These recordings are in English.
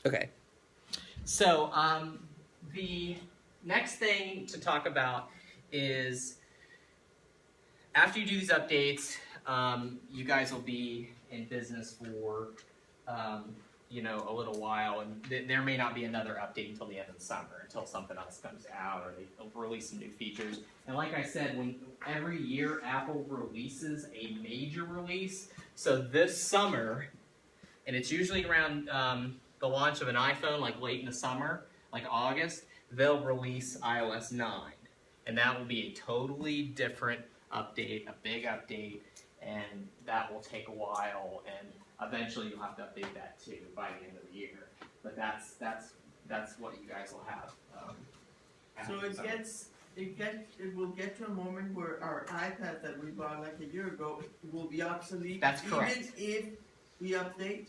Okay. So the next thing to talk about is after you do these updates, you guys will be in business for you know, a little while, and there may not be another update until the end of the summer, until something else comes out or they'll release some new features. And like I said, when every year Apple releases a major release, so this summer, and it's usually around the launch of an iPhone, like late in the summer, like August, they'll release iOS 9. And that will be a totally different update, a big update, and that will take a while, and eventually you'll have to update that too by the end of the year. But that's what you guys will have. So it will get to a moment where our iPad that we bought like a year ago will be obsolete. That's correct. Even if we update.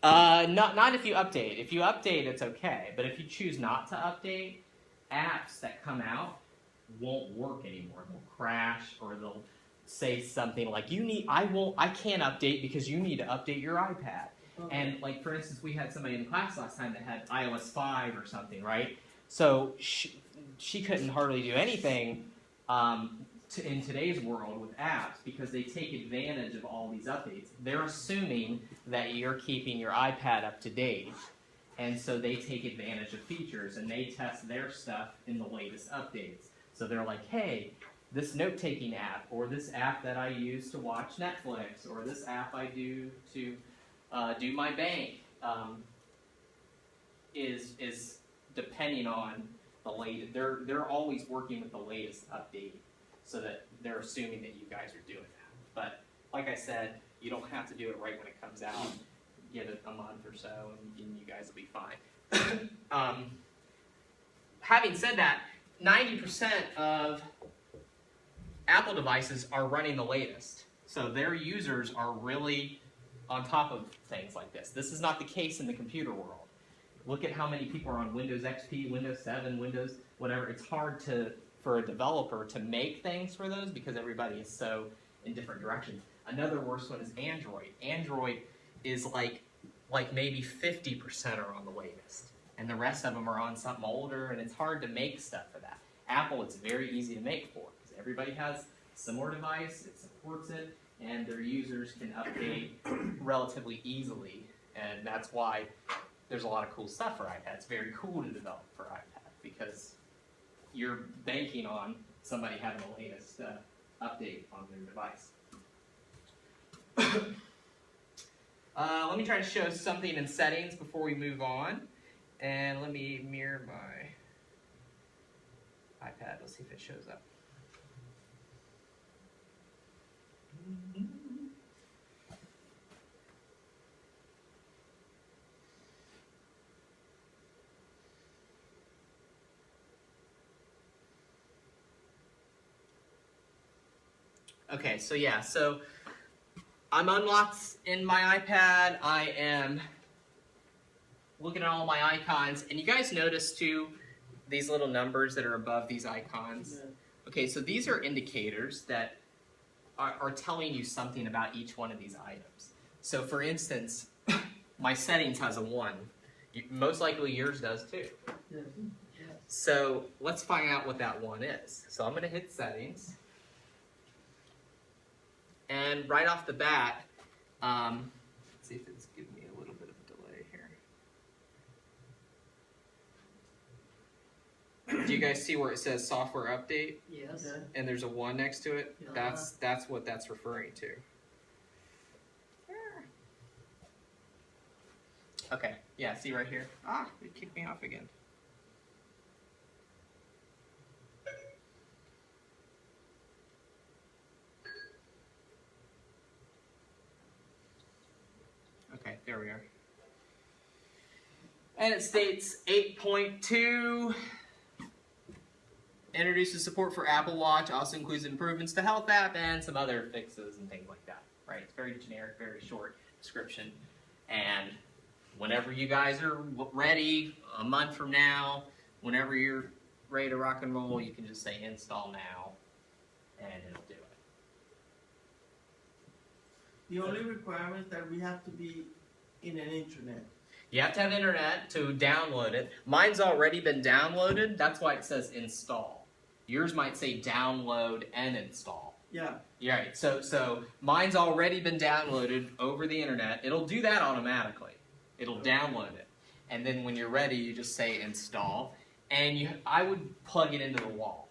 Not if you update. If you update, it's okay. But if you choose not to update, apps that come out won't work anymore. They'll crash, or they'll say something like, I can't update because you need to update your iPad. Okay. And like, for instance, we had somebody in class last time that had iOS 5 or something, right? So she couldn't hardly do anything in today's world with apps because they take advantage of all these updates. They're assuming that you're keeping your iPad up to date, and so they take advantage of features and they test their stuff in the latest updates. So they're like, hey, this note-taking app, or this app that I use to watch Netflix, or this app I do to do my bank, is depending on the latest. They're always working with the latest update, so that they're assuming that you guys are doing that. But like I said, you don't have to do it right when it comes out. Give it a month or so, and you guys will be fine. Having said that, 90% of Apple devices are running the latest. So their users are really on top of things like this. This is not the case in the computer world. Look at how many people are on Windows XP, Windows 7, Windows whatever. It's hard for a developer to make things for those because everybody is so in different directions. Another worse one is Android. Android is like maybe 50% are on the latest, and the rest of them are on something older, and it's hard to make stuff for that. Apple, it's very easy to make for because everybody has a similar device, it supports it, and their users can update relatively easily, and that's why there's a lot of cool stuff for iPad. It's very cool to develop for iPad because you're banking on somebody having the latest update on their device. Let me try to show something in settings before we move on. And let me mirror my iPad. Let's see if it shows up. Okay, so yeah, so I'm unlocked in my iPad. I am looking at all my icons, and you guys notice too these little numbers that are above these icons. Yeah. Okay, so these are indicators that are telling you something about each one of these items. So for instance, my settings has a 1. Most likely yours does too. Yeah. So let's find out what that 1 is. So I'm going to hit settings. And right off the bat, let's see if it's giving me a little bit of a delay here. Do you guys see where it says software update? Yes. And there's a 1 next to it? Yeah. That's what that's referring to. Okay, yeah, see right here? Ah, it kicked me off again. Okay, there we are. And it states 8.2 introduces support for Apple Watch, also includes improvements to Health app and some other fixes and things like that. Right? It's very generic, very short description. And whenever you guys are ready, a month from now, whenever you're ready to rock and roll, you can just say install now, and it'll do it. The only requirement is that we have to be in an intranet. You have to have internet to download it. Mine's already been downloaded. That's why it says install. Yours might say download and install. Yeah. Yeah, right. So mine's already been downloaded over the internet. It'll do that automatically. It'll download it. And then when you're ready, you just say install. And I would plug it into the wall.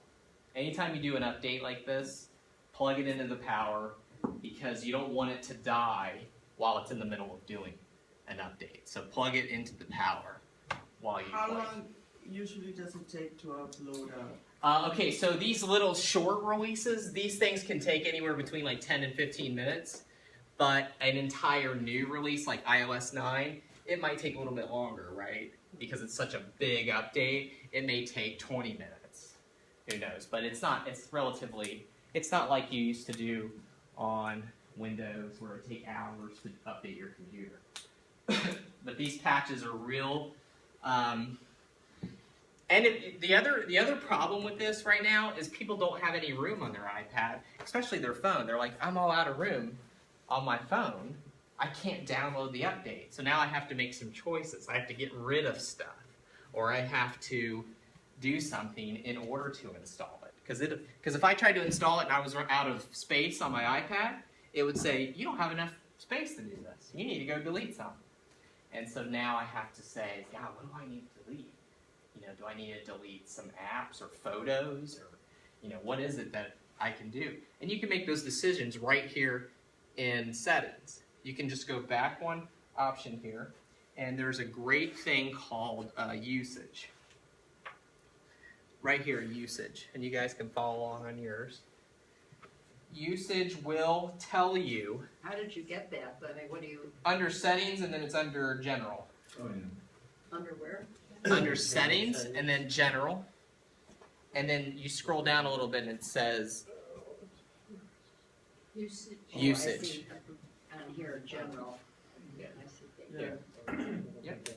Anytime you do an update like this, plug it into the power because you don't want it to die while it's in the middle of doing an update. So plug it into the power while you How play. long usually does it take to upload Okay, so these little short releases, these things can take anywhere between like 10 and 15 minutes, but an entire new release like iOS 9, it might take a little bit longer, right? Because it's such a big update, it may take 20 minutes. Who knows? But it's not like you used to do on Windows where it take hours to update your computer. But these patches are real. And the other problem with this right now is people don't have any room on their iPad, especially their phone. They're like, I'm all out of room on my phone. I can't download the update. So now I have to make some choices. I have to get rid of stuff. Or I have to do something in order to install it. Because if I tried to install it and I was out of space on my iPad, it would say, you don't have enough space to do this. You need to go delete some. And so now I have to say, yeah, what do I need to delete? Do I need to delete some apps or photos or, what is it that I can do? And you can make those decisions right here in settings. You can just go back one option here, and there's a great thing called usage. Right here, usage, and you guys can follow along on yours. Usage will tell you. How did you get that? I mean, what do you? Under settings, and then it's under general. Oh, yeah. Under where? Under settings, and then general. And then you scroll down a little bit and it says Usage. Usage. Oh, I see. On here, general. Yeah. I see. Yeah. Yep.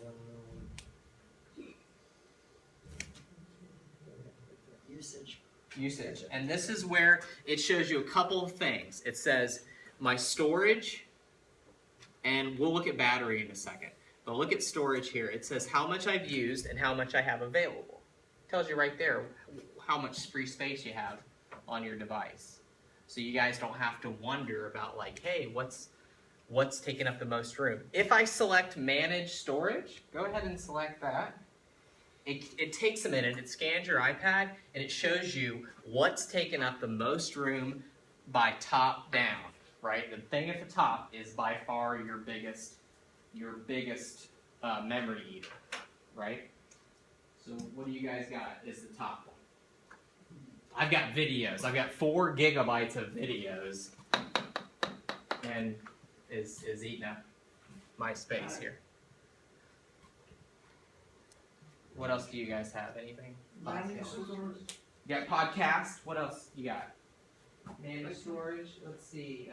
Usage. Usage. And this is where it shows you a couple of things. It says my storage, and we'll look at battery in a second. But look at storage here. It says how much I've used and how much I have available. It tells you right there how much free space you have on your device. So you guys don't have to wonder about like, hey, what's taking up the most room? If I select manage storage, go ahead and select that. It takes a minute. It scans your iPad and it shows you what's taking up the most room by top down, right? The thing at the top is by far your biggest memory eater, right? So what do you guys got is the top one? I've got videos. I've got 4 gigabytes of videos, and is eating up my space here. What else do you guys have? Anything? Manage storage. You got podcast. What else you got? Manage storage. Let's see.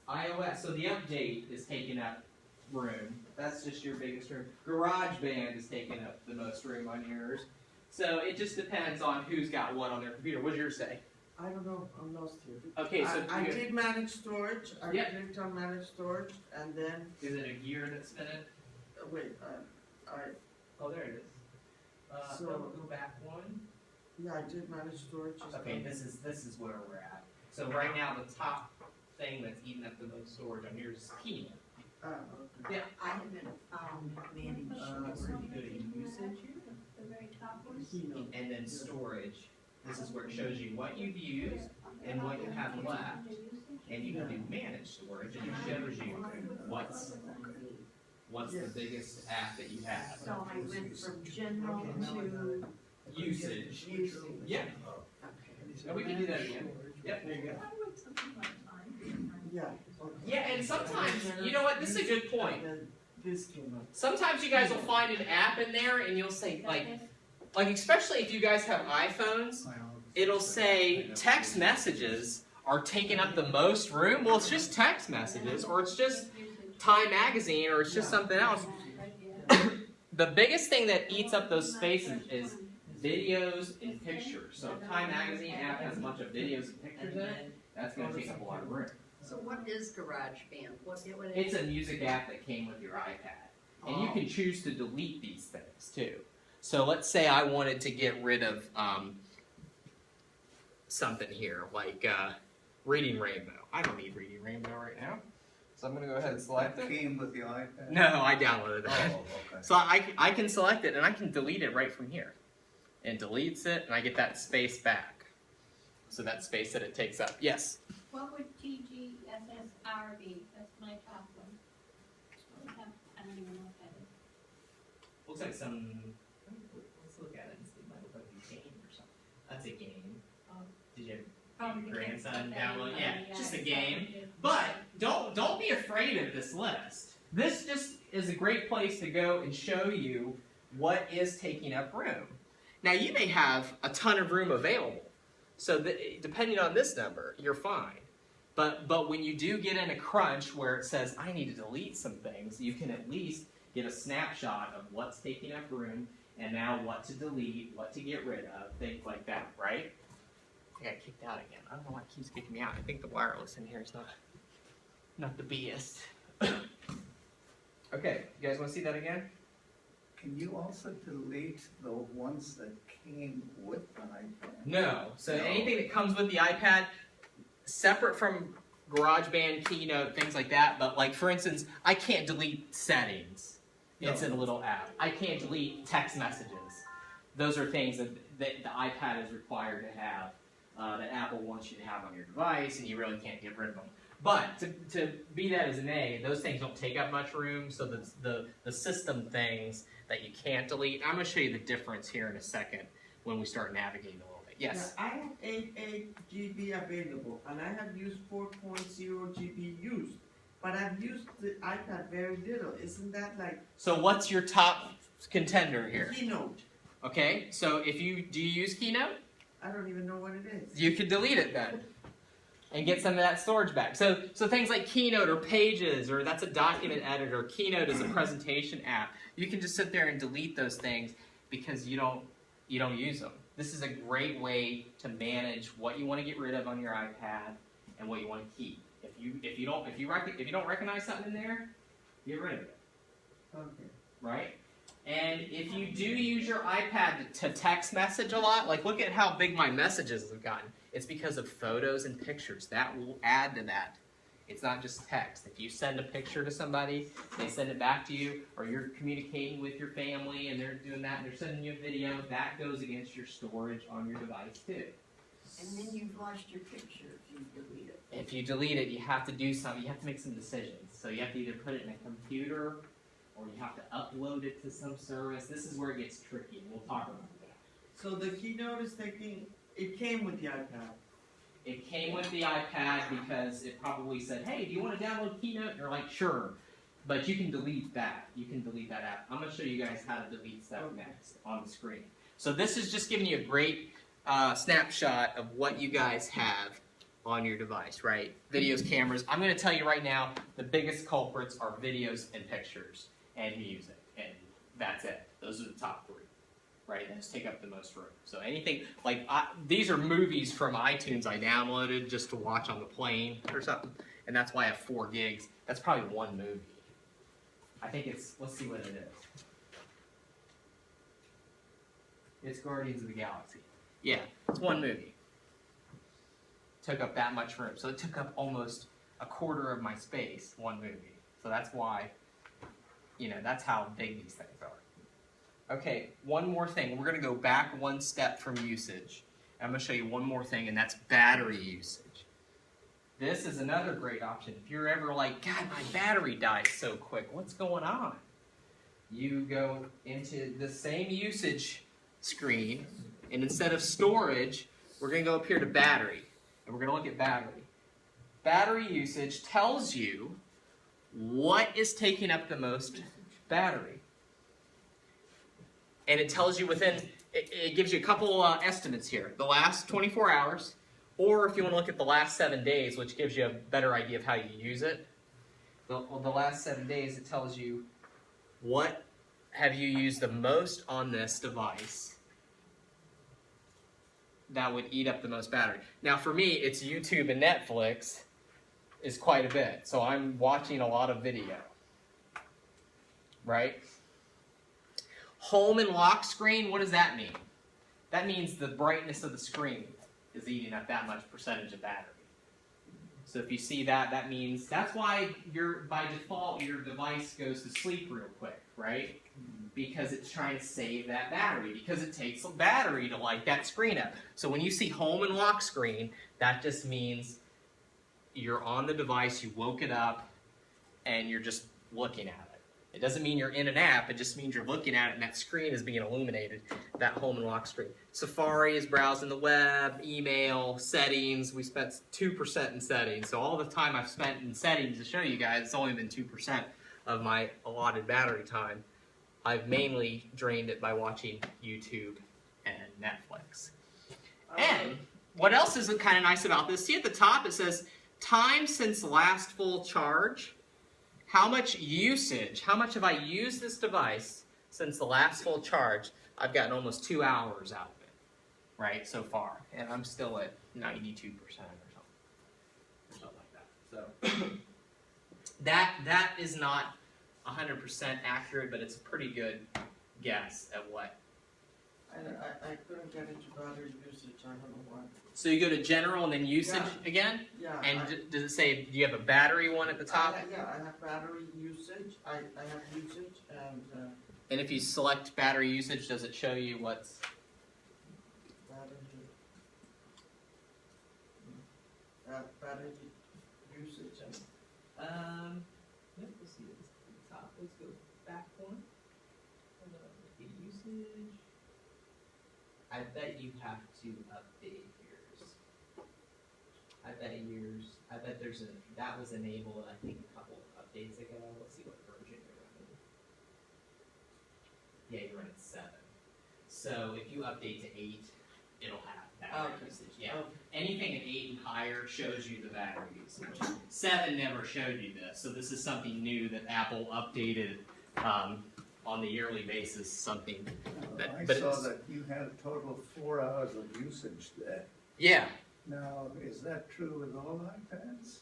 iOS. So the update is taking up room. That's just your biggest room. GarageBand is taking up the most room on yours. So it just depends on who's got what on their computer. What does yours say? I don't know. I'm lost here. Okay, so I did manage storage. I Yeah. clicked on manage storage, and then is it a gear that's spinning? wait. Oh, there it is. So- Go back one. Yeah, I did manage storage. just Okay, now. this is where we're at. So right now the top thing that's eating up the most storage on yours is Keynote. Okay. Yeah. I haven't found managed So storage. you go to usage, The very top one. Keynote. and then storage. This is where it shows you what you've used and what you have left. And you can do manage storage, and it shows you what's the biggest app that you have. So I went from general to Usage. usage. Yeah. Okay. And we can do that again. Yep, there you go. Yeah. Yeah, and sometimes, you know what, this is a good point. And then this came up. Sometimes you guys will find an app in there and you'll say, like especially if you guys have iPhones, it'll say text messages are taking up the most room. Well, it's just text messages, or it's just Time Magazine, or it's just something else. The biggest thing that eats up those spaces is videos and pictures. So if Time Magazine app has a bunch of videos and pictures in it, that's going to take up a lot of room. So what is GarageBand? What It's a music app that came with your iPad. And you can choose to delete these things too. So let's say I wanted to get rid of something here, like Reading Rainbow. I don't need Reading Rainbow right now. So I'm going to go ahead and select it. Came with the iPad? No, I downloaded it. Oh, okay. So I can select it and I can delete it right from here. And deletes it and I get that space back. So that space that it takes up. Yes? What would TGSSR be? That's my top one. I don't even know what that is. Looks like some, let's look at it and see. It might look like a game or something. That's a game. Did you have your grandson download? Yeah, just a game. But don't be afraid of this list. This just is a great place to go and show you what is taking up room. Now you may have a ton of room available. So depending on this number, you're fine. But when you do get in a crunch where it says, I need to delete some things, you can at least get a snapshot of what's taking up room and now what to delete, what to get rid of, things like that, right? I got kicked out again. I don't know why it keeps kicking me out. I think the wireless in here is not the best. Okay, you guys want to see that again? Can you also delete the ones that came with an iPad? No. So No. anything that comes with the iPad, separate from GarageBand, Keynote, things like that, but like for instance, I can't delete settings. It's in a little app. I can't delete text messages. Those are things that the iPad is required to have, that Apple wants you to have on your device, and you really can't get rid of them. But to be that as an A, those things don't take up much room, so the system things that you can't delete, I'm going to show you the difference here in a second when we start navigating a little bit. Yes? Yeah, I have 8 GB available, and I have used 4.0 GB used, but I've used the iPad very little. Isn't that like So what's your top contender here? Keynote? Okay, so do you use Keynote? I don't even know what it is. You can delete it then and get some of that storage back. So things like Keynote or Pages, or that's a document editor. Keynote is a presentation app. You can just sit there and delete those things because you don't use them. This is a great way to manage what you want to get rid of on your iPad and what you want to keep. If you don't recognize something in there, get rid of it. Okay. Right? And if you do use your iPad to text message a lot, like look at how big my messages have gotten. It's because of photos and pictures. That will add to that. It's not just text. If you send a picture to somebody, they send it back to you, or you're communicating with your family and they're doing that and they're sending you a video, that goes against your storage on your device too. And then you've lost your picture if you delete it. If you delete it, you have to do something. You have to make some decisions. So you have to either put it in a computer or you have to upload it to some service. This is where it gets tricky, and we'll talk about that. So the Keynote is taking, it came with the iPad. It came with the iPad because it probably said, hey, do you want to download Keynote? And you're like, sure. But you can delete that. You can delete that app. I'm going to show you guys how to delete stuff next on the screen. So this is just giving you a great snapshot of what you guys have on your device, right? Videos, cameras. I'm going to tell you right now, the biggest culprits are videos and pictures and music. And that's it. Those are the top three. Right, those take up the most room. So anything, like, these are movies from iTunes I downloaded just to watch on the plane or something, and that's why I have 4 gigs. That's probably one movie. I think it's, let's see what it is. It's Guardians of the Galaxy. Yeah, it's one movie. Took up that much room. So it took up almost a quarter of my space, one movie. So that's why, that's how big these things are. Okay, one more thing. We're going to go back one step from usage. I'm going to show you one more thing, and that's battery usage. This is another great option. If you're ever like, God, my battery dies so quick, what's going on? You go into the same usage screen, and instead of storage, we're going to go up here to battery, and we're going to look at battery. Battery usage tells you what is taking up the most battery. And it tells you it gives you a couple estimates here. The last 24 hours, or if you want to look at the last 7 days, which gives you a better idea of how you use it. The last 7 days, it tells you what have you used the most on this device that would eat up the most battery. Now for me, it's YouTube and Netflix is quite a bit. So I'm watching a lot of video. right? Home and lock screen, what does that mean? That means the brightness of the screen is eating up that much percentage of battery. So if you see that, that means, that's why by default your device goes to sleep real quick, right? Because it's trying to save that battery, because it takes some battery to light that screen up. So when you see home and lock screen, that just means you're on the device, you woke it up, and you're just looking at it. It doesn't mean you're in an app, it just means you're looking at it and that screen is being illuminated, that home and lock screen. Safari is browsing the web, email, settings. We spent 2% in settings. So all the time I've spent in settings to show you guys, it's only been 2% of my allotted battery time. I've mainly drained it by watching YouTube and Netflix. And what else is kind of nice about this? See at the top it says, time since last full charge. How much usage, how much have I used this device since the last full charge? I've gotten almost 2 hours out of it, right, so far. And I'm still at 92% or something like that. So that is not 100% accurate, but it's a pretty good guess at what. I couldn't get into battery usage, I don't know why. So you go to general and then usage again? Yeah. And does it say, do you have a battery one at the top? Yeah, I have battery usage, I have usage, And if you select battery usage, does it show you what's... battery usage. Let's see, it's at the top. Let's go back one. Usage. I bet you have to update yours. I bet there's that was enabled, I think, a couple of updates ago. Let's see what version you're running. Yeah, you're running 7. So if you update to 8, it'll have battery usage. Yeah. Anything at 8 and higher shows you the battery usage. 7 never showed you this, so this is something new that Apple updated on the yearly basis. Something. I saw that you had a total of 4 hours of usage there. Yeah. Now, is that true with all iPads?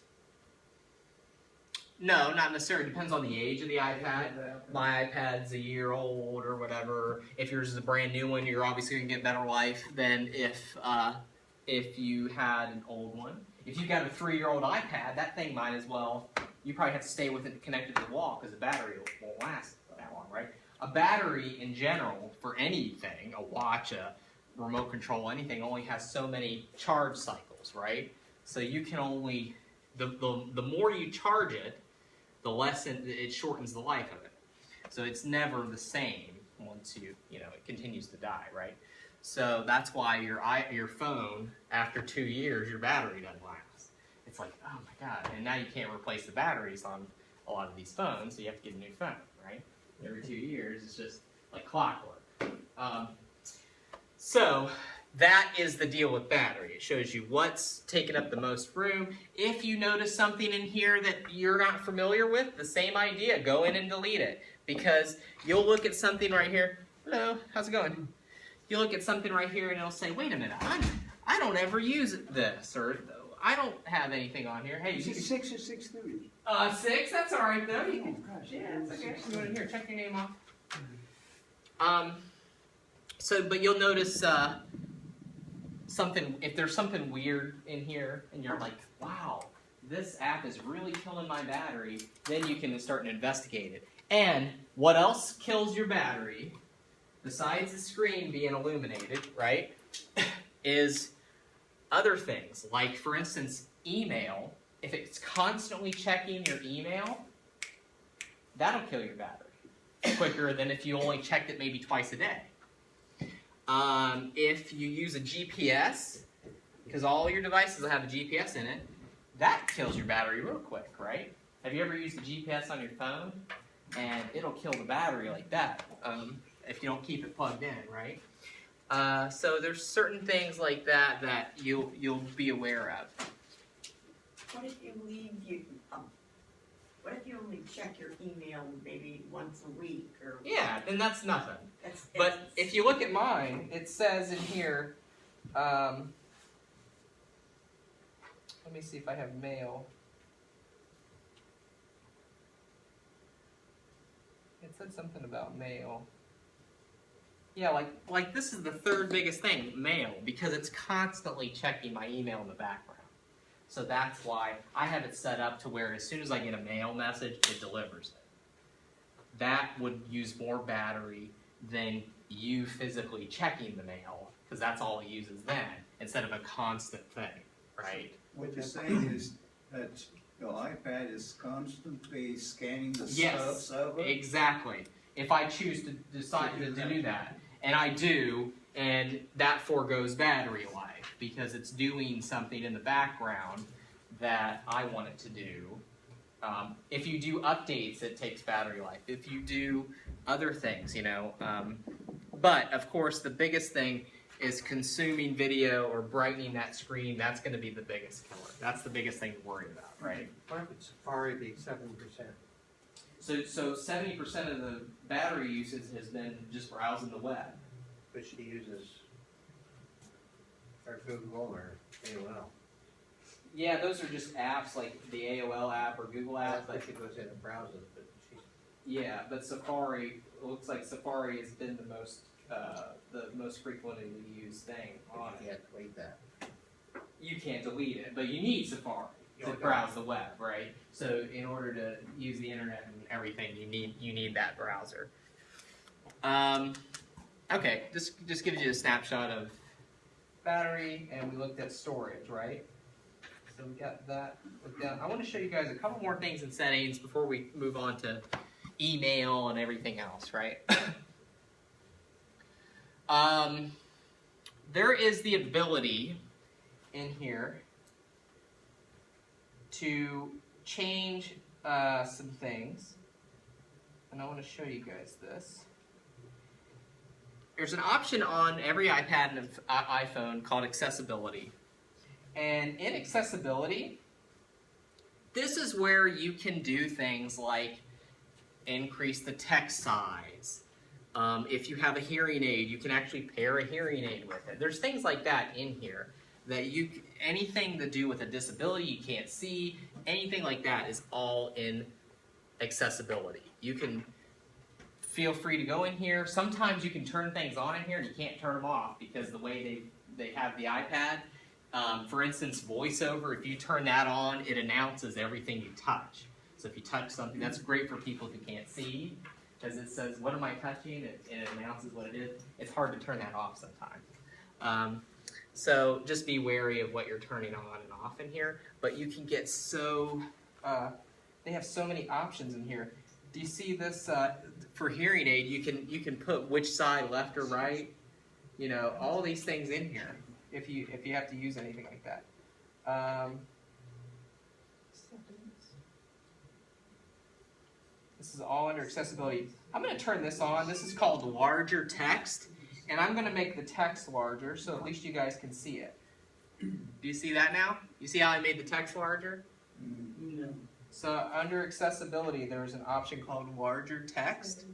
No, not necessarily. It depends on the age of the iPad. My iPad's a year old or whatever. If yours is a brand new one, you're obviously going to get better life than if you had an old one. If you've got a 3-year-old iPad, that thing might as well, you probably have to stay with it connected to the wall because the battery won't last that long, right? A battery in general for anything, a watch, a remote control, anything, only has so many charge cycles, right? So you can only, the more you charge it, the less it shortens the life of it. So it's never the same once it continues to die, right? So that's why your phone, after 2 years, your battery doesn't last. It's like, oh my God, and now you can't replace the batteries on a lot of these phones, so you have to get a new phone, right? Every 2 years, it's just like clockwork. So that is the deal with battery. It shows you what's taking up the most room. If you notice something in here that you're not familiar with, the same idea, go in and delete it. Because you'll look at something right here. Hello, how's it going? You look at something right here and it'll say, wait a minute, I don't ever use this, or I don't have anything on here. Hey, 6 or 6:30? 6, that's all right though. You can, gosh, yeah, it's okay. Go in here, check your name off. But you'll notice if there's something weird in here, and you're like, wow, this app is really killing my battery, then you can start to investigate it. And what else kills your battery, besides the screen being illuminated, right, is other things. Like, for instance, email. If it's constantly checking your email, that'll kill your battery quicker than if you only checked it maybe twice a day. If you use a GPS, because all your devices will have a GPS in it, that kills your battery real quick, right? Have you ever used a GPS on your phone? And it'll kill the battery like that if you don't keep it plugged in, right? So there's certain things like that that you'll be aware of. What if you what if you only check your email maybe once a week or? Yeah, then that's nothing. That's But if you look at mine, it says in here, let me see if I have mail. It said something about mail. Yeah, like this is the third biggest thing, mail, because it's constantly checking my email in the background. So that's why I have it set up to where as soon as I get a mail message, it delivers it. That would use more battery than you physically checking the mail, because that's all it uses then, instead of a constant thing, right? What you're saying is that your iPad is constantly scanning the Yes, server? exactly. If I choose to decide to do that, and I do, and that foregoes battery life, because it's doing something in the background that I want it to do. If you do updates, it takes battery life. If you do other things, you know. But, of course, the biggest thing is consuming video or brightening that screen. That's going to be the biggest killer. That's the biggest thing to worry about, right? What if it's Safari be 7%? So 70% of the battery usage has been just browsing the web. But she uses or Google or AOL. Yeah, those are just apps like the AOL app or Google app. But she goes in and browses, but she's Yeah, but Safari, it looks like Safari has been the most frequently used thing on you it. can't delete that. You can't delete it, but you need Safari to Okay. browse the web, right? So in order to use the internet and everything, you need that browser. Okay, just gives you a snapshot of battery, and we looked at storage, right? So we got that looked down. I want to show you guys a couple more things in settings before we move on to email and everything else, right? There is the ability in here to change some things, and I want to show you guys this. There's an option on every iPad and iPhone called Accessibility. And in Accessibility, this is where you can do things like increase the text size. If you have a hearing aid, you can actually pair a hearing aid with it. There's things like that in here that anything to do with a disability you can't see, anything like that is all in Accessibility. You can feel free to go in here. Sometimes you can turn things on in here and you can't turn them off because the way they have the iPad. For instance, Voiceover, if you turn that on, it announces everything you touch. So if you touch something, that's great for people who can't see, because it says, what am I touching? And it announces what it is. It's hard to turn that off sometimes. So just be wary of what you're turning on and off in here. But you can get they have so many options in here. Do you see this? For hearing aid, you can put which side, left or right. You know, all these things in here. If you have to use anything like that. This is all under Accessibility. I'm going to turn this on. This is called larger text, and I'm going to make the text larger so at least you guys can see it. Do you see that now? You see how I made the text larger? No. So under Accessibility, there's an option called larger text,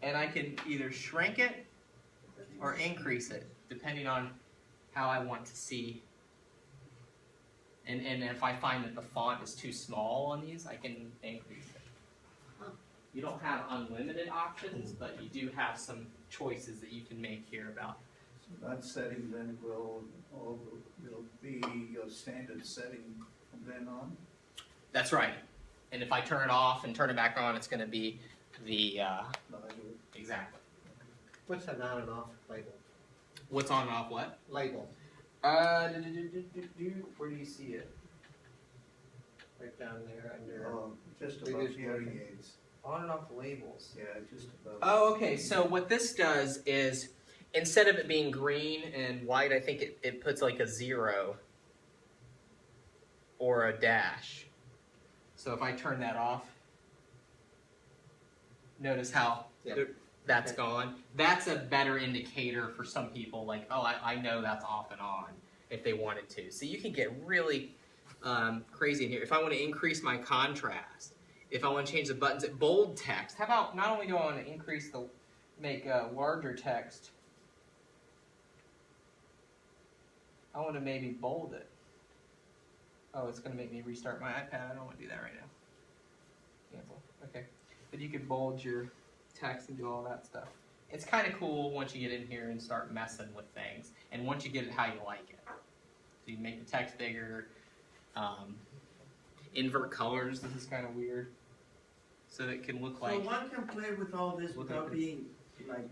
and I can either shrink it or increase it, depending on how I want to see. And if I find that the font is too small on these, I can increase it. You don't have unlimited options, but you do have some choices that you can make here about. So that setting then will be your standard setting from then on? That's right. And if I turn it off and turn it back on, it's going to be the, exactly. What's an on and off label? What's on and off what? Label. Where do you see it? Right down there under. Just It above is hearing working. aids. On and off labels. Yeah, just above. Oh, okay. So what this does is, instead of it being green and white, I think it puts like a 0 or a dash. So if I turn that off, notice how that's gone. That's a better indicator for some people, like, oh, I know that's off and on, if they wanted to. So you can get really crazy in here. If I want to increase my contrast, if I want to change the buttons at bold text, how about not only do I want to make larger text, I want to maybe bold it. Oh, it's going to make me restart my iPad. I don't want to do that right now. Cancel. Okay. but you can bulge your text and do all that stuff. It's kind of cool once you get in here and start messing with things, and once you get it how you like it. So you make the text bigger, invert colors. This is kind of weird, so that it can look like. So one can play with all this without being like.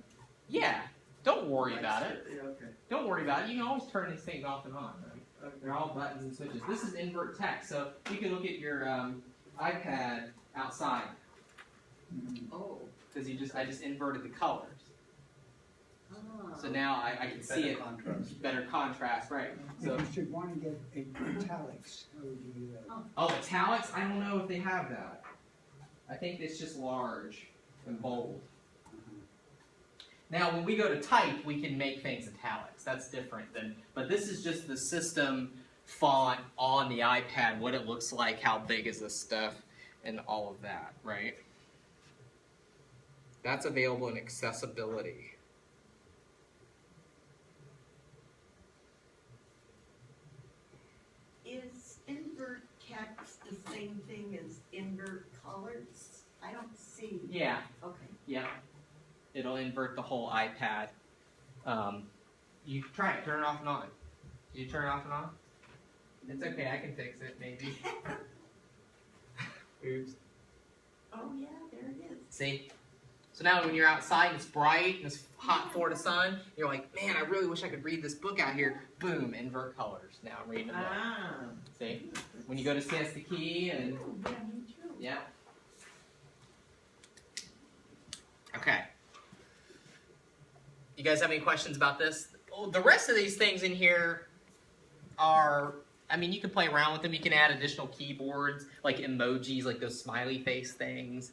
Yeah, don't worry like about it. Yeah, okay. Don't worry about it. You can always turn these things off and on, right? Okay. They're all buttons and switches. This is invert text, so you can look at your iPad outside Oh. because I just inverted the colors. Ah. So now I can see it. Contrast. Better contrast, right? So, If you should want to get italics, how would you do that? oh, italics. I don't know if they have that. I think it's just large and bold. Now, when we go to type, we can make things italics. That's different than. But this is just the system font on the iPad. What it looks like, how big is this stuff, and all of that, right? That's available in Accessibility. Is invert text the same thing as invert colors? I don't see. Yeah. Okay. Yeah. It'll invert the whole iPad. You try it. Turn it off and on. Did you turn it off and on? It's okay. I can fix it. Maybe. Oops. Oh yeah, there it is. See? So now when you're outside and it's bright and it's hot Florida sun, you're like, man, I really wish I could read this book out here. Boom, invert colors. Now I'm reading a book. Ah. See? When you go to Siesta Key and Oh, yeah, me too. yeah. Okay. You guys have any questions about this? Oh, the rest of these things in here are, I mean, you can play around with them. You can add additional keyboards, like emojis, like those smiley face things.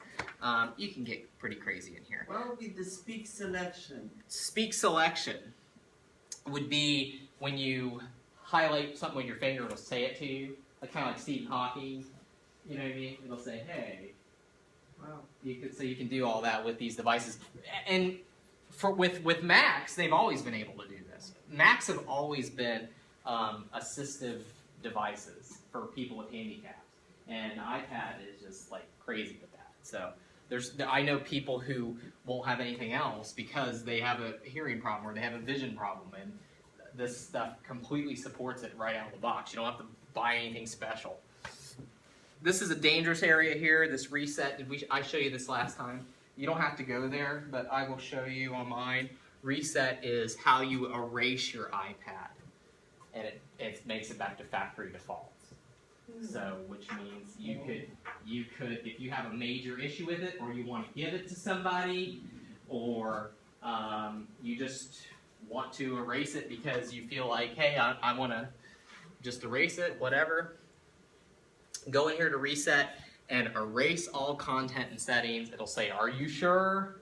You can get pretty crazy in here. What would be the speak selection? Speak selection would be when you highlight something with your finger, it'll say it to you, like kind of like Stephen Hawking. You know what I mean? It'll say, "Hey." Wow. So you can do all that with these devices, and with Macs, they've always been able to do this. Macs have always been assistive devices for people with handicaps, and iPad is just like crazy with that. So I know people who won't have anything else because they have a hearing problem or they have a vision problem, and this stuff completely supports it right out of the box. You don't have to buy anything special. This is a dangerous area here, this reset. I show you this last time? You don't have to go there, but I will show you on mine. Reset is how you erase your iPad, and it makes it back to factory defaults. So, which means you could, if you have a major issue with it, or you want to give it to somebody, or you just want to erase it because you feel like, hey, I want to just erase it, whatever. Go in here to reset and erase all content and settings. It'll say, are you sure?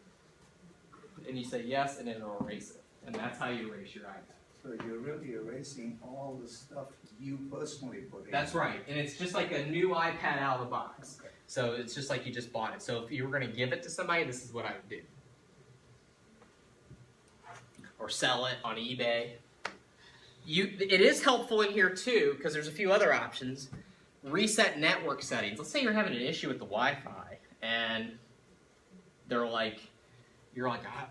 And you say yes, and it'll erase it. And that's how you erase your iPad. So you're really erasing all the stuff you personally put in. That's right. And it's just like a new iPad out of the box. So it's just like you just bought it. So if you were going to give it to somebody, this is what I would do. Or sell it on eBay. It is helpful in here too, because there's a few other options. Reset network settings. Let's say you're having an issue with the Wi-Fi, and you're like,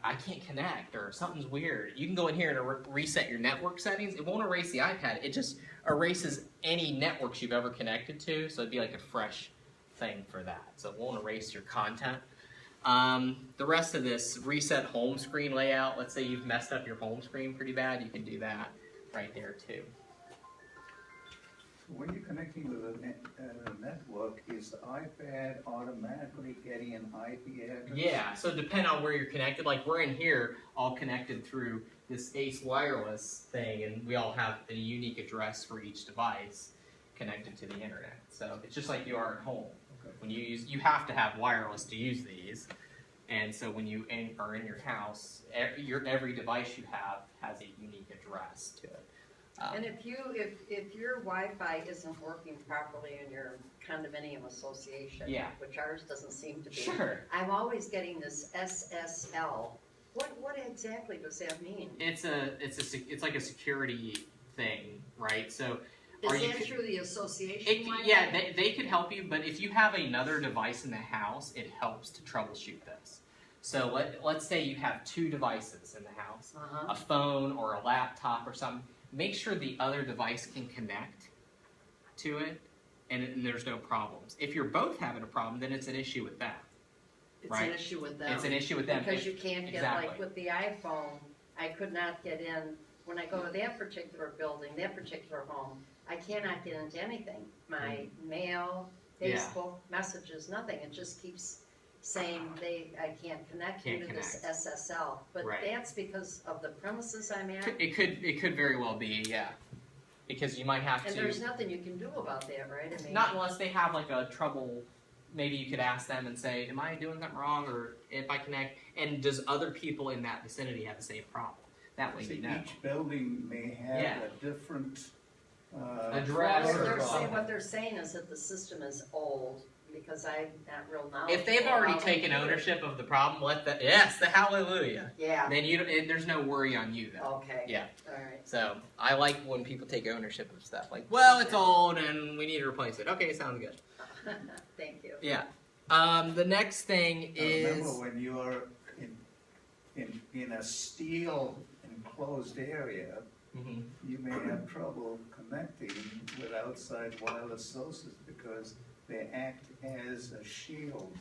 I can't connect, or something's weird. You can go in here and reset your network settings. It won't erase the iPad. It just erases any networks you've ever connected to, so it'd be like a fresh thing for that. So it won't erase your content. The rest of this, reset home screen layout. Let's say you've messed up your home screen pretty bad. You can do that right there too. When you're connecting with a network, is the iPad automatically getting an IP address? Yeah, so depending on where you're connected, like we're in here all connected through this Ace wireless thing, and we all have a unique address for each device connected to the internet. So it's just like you are at home. Okay. When you have to have wireless to use these, and so when you are in your house, every device you have has a unique address to it. And if your Wi-Fi isn't working properly in your condominium association, Yeah. which ours doesn't seem to be, Sure. I'm always getting this SSL. What exactly does that mean? It's like a security thing, right? So Or Is you that could- through the association? It, Wi-Fi? yeah, they could help you, but if you have another device in the house, it helps to troubleshoot this. So let's say you have 2 devices in the house, Uh-huh. a phone or a laptop or something. Make sure the other device can connect to it, and there's no problems. If you're both having a problem, then it's an issue with that. It's Right. an issue with them. It's an issue with them. Because you can't get, like Exactly. with the iPhone, I could not get in, when I go to that particular building, that particular home, I cannot get into anything. My mail, Yeah. Facebook, messages, nothing. It just keeps saying I can't connect you Can't to this connect. SSL. But Right. that's because of the premises I'm at, It could very well be, yeah. Because you might have and to. there's nothing you can do about that, right? I mean, Not unless they have like a trouble. Maybe you could ask them and say, "Am I doing something wrong?" Or if I connect, and does other people in that vicinity have the same problem? That way See, you know. each building may have Yeah. a different, Address What or they're saying, something. what they're saying is that the system is old, because I'm not real knowledgeable. If they've already about taken computers. ownership of the problem, yes, the hallelujah. Yeah, Then there's no worry on you then. okay. Yeah. Alright, So I like when people take ownership of stuff. Like, well, it's old and we need to replace it. Okay, sounds good. thank you. Yeah. The next thing is. remember when you are in a steel enclosed area, Mhm. you may have trouble connecting with outside wireless sources because they act as a shield.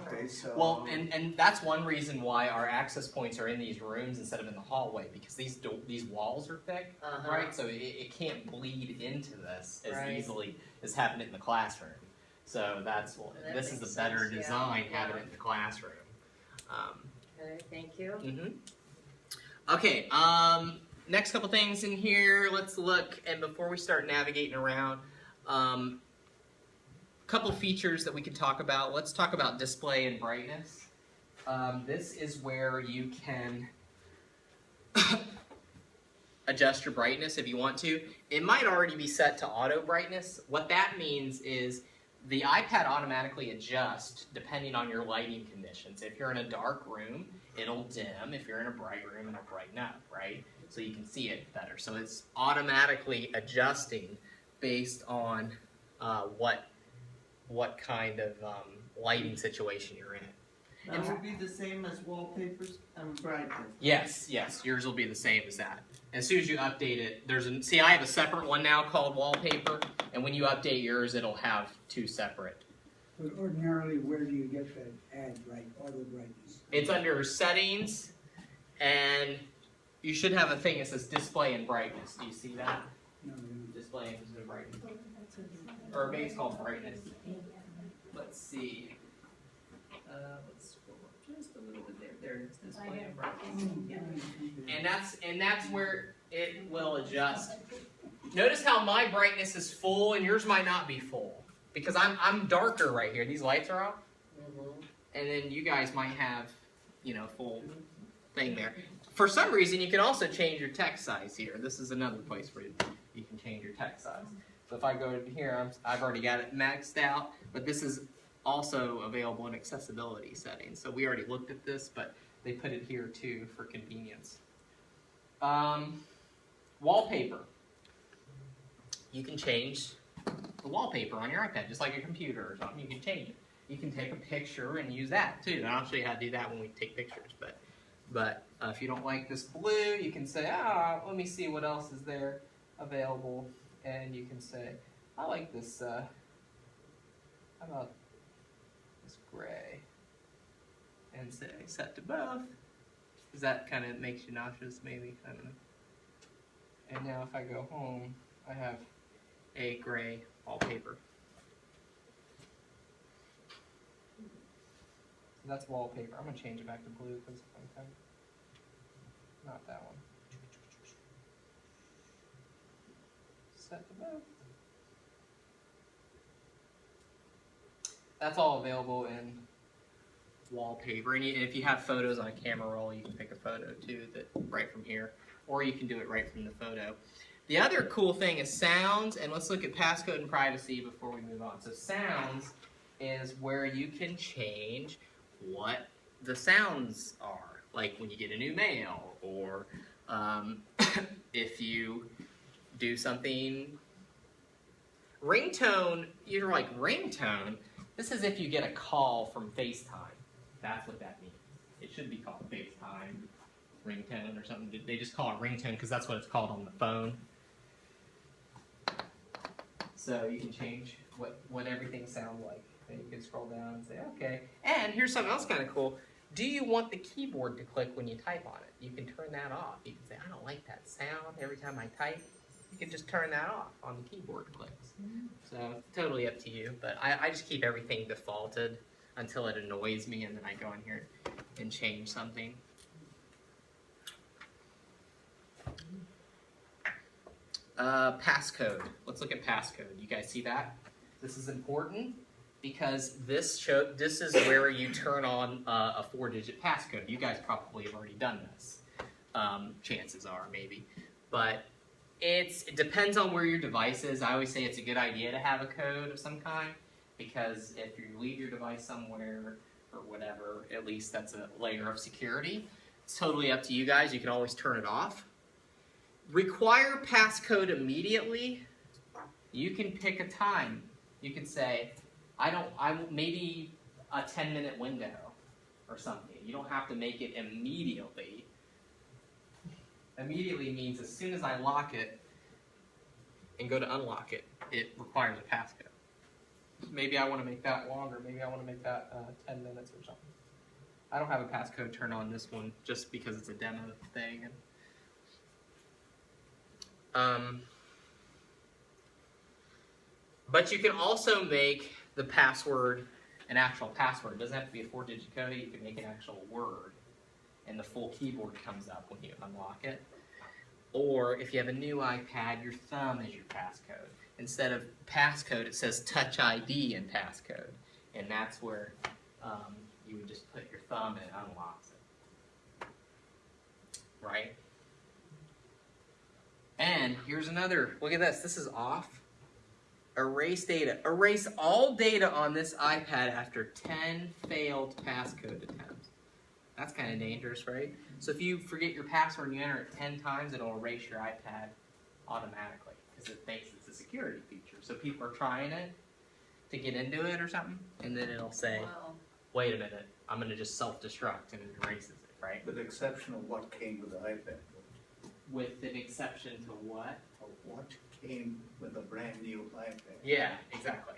Okay, so. Well, and that's one reason why our access points are in these rooms instead of in the hallway, because these walls are thick, Uh-huh. right? So it can't bleed into this as Right. easily as having it in the classroom. So That this is makes a better sense, yeah, design having yeah. it in the classroom. Okay, thank you. Okay, next couple things in here, let's look, and before we start navigating around, couple features that we could talk about. Let's talk about display and brightness. This is where you can adjust your brightness if you want to. It might already be set to auto brightness. What that means is the iPad automatically adjusts depending on your lighting conditions. If you're in a dark room, it'll dim. If you're in a bright room, it'll brighten up, right? So you can see it better. So it's automatically adjusting based on what kind of lighting situation you're in. That would be the same as wallpapers and brightness. Yes, yours will be the same as that. As soon as you update it, see, I have a separate one now called Wallpaper, and when you update yours, it'll have 2 separate. But ordinarily, where do you get that add, like, auto brightness? It's under Settings, and you should have a thing that says Display and Brightness. Do you see that? No, no. Display and Brightness. Or maybe it's called Brightness. Let's see. Let's scroll up just a little bit there. There it is, Display and Brightness. And that's where it will adjust. Notice how my brightness is full and yours might not be full, because I'm darker right here. These lights are off, and then you guys might have, full thing there. For some reason, you can also change your text size here. This is another place where you can change your text size. So if I go to here, I've already got it maxed out, but this is also available in accessibility settings. So we already looked at this, but they put it here too for convenience. Wallpaper. You can change the wallpaper on your iPad, just like a computer or something. You can change it. You can take a picture and use that too. And I'll show you how to do that when we take pictures. But if you don't like this blue, you can say, let me see what else is there available. And you can say, I like this, how about this gray? And say, set to both. Because that kind of makes you nauseous, maybe. I don't know. And now if I go home, I have a gray wallpaper. So that's wallpaper. I'm going to change it back to blue because I'm kind of not that one. Set to both. That's all available in Wallpaper. And if you have photos on a camera roll, you can pick a photo too right from here. Or you can do it right from the photo. The other cool thing is sounds, and let's look at passcode and privacy before we move on. So sounds is where you can change what the sounds are, like when you get a new mail, or if you do something. Ringtone, you're like, ringtone? This is if you get a call from FaceTime. That's what that means. It should be called FaceTime, ringtone or something. They just call it ringtone because that's what it's called on the phone. So you can change what everything sounds like. And you can scroll down and say, okay. And here's something else kind of cool. Do you want the keyboard to click when you type on it? You can turn that off. You can say, I don't like that sound every time I type. You can just turn that off on the keyboard clicks. So it's totally up to you. But I just keep everything defaulted until it annoys me, and then I go in here and change something. Passcode. Let's look at passcode. You guys see that? This is important because this is where you turn on a 4-digit passcode. You guys probably have already done this. Chances are, maybe. But it depends on where your device is. I always say it's a good idea to have a code of some kind because if you leave your device somewhere or whatever, at least that's a layer of security. It's totally up to you guys. You can always turn it off. Require passcode immediately. You can pick a time. You can say, maybe a 10-minute window or something. You don't have to make it immediately. Immediately means as soon as I lock it and go to unlock it, it requires a passcode. Maybe I want to make that longer. Maybe I want to make that 10 minutes or something. I don't have a passcode turned on this one just because it's a demo thing. But you can also make the password an actual password. It doesn't have to be a 4-digit code. You can make an actual word, and the full keyboard comes up when you unlock it. Or if you have a new iPad, your thumb is your passcode. Instead of passcode, it says Touch ID in passcode, and that's where you would just put your thumb and it unlocks it. Right? And here's another, look at this. This is off. Erase data. Erase all data on this iPad after 10 failed passcode attempts. That's kind of dangerous, right? So if you forget your password and you enter it 10 times, it'll erase your iPad automatically because it thinks it's a security feature. So people are trying it to get into it or something, and then it'll say, Wow. wait a minute, I'm going to just self-destruct, and it erases it, right? With the exception of what came with the iPad. With an exception to what? Of what came with a brand new iPad. Yeah, exactly.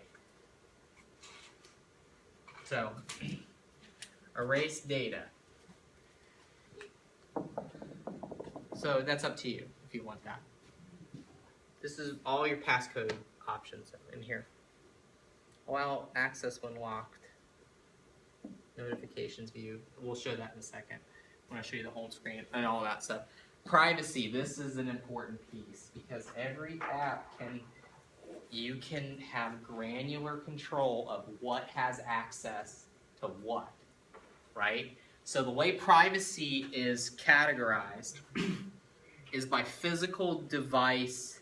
So, erase data. So that's up to you if you want that. This is all your passcode options in here. Allow access when locked. Notifications view. We'll show that in a second when I show you the home screen and all that stuff. Privacy. This is an important piece because every app you can have granular control of what has access to what, right? So the way privacy is categorized is by physical device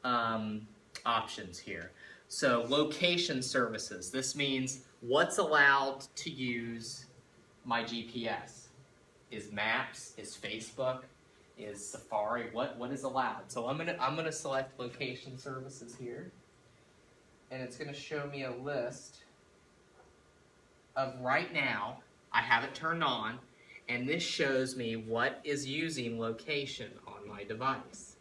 options here. So location services, this means what's allowed to use my GPS. Is Maps, is Facebook, is Safari, what is allowed? So I'm gonna select location services here, and it's gonna show me a list of right now, I have it turned on, and this shows me what is using location on my device.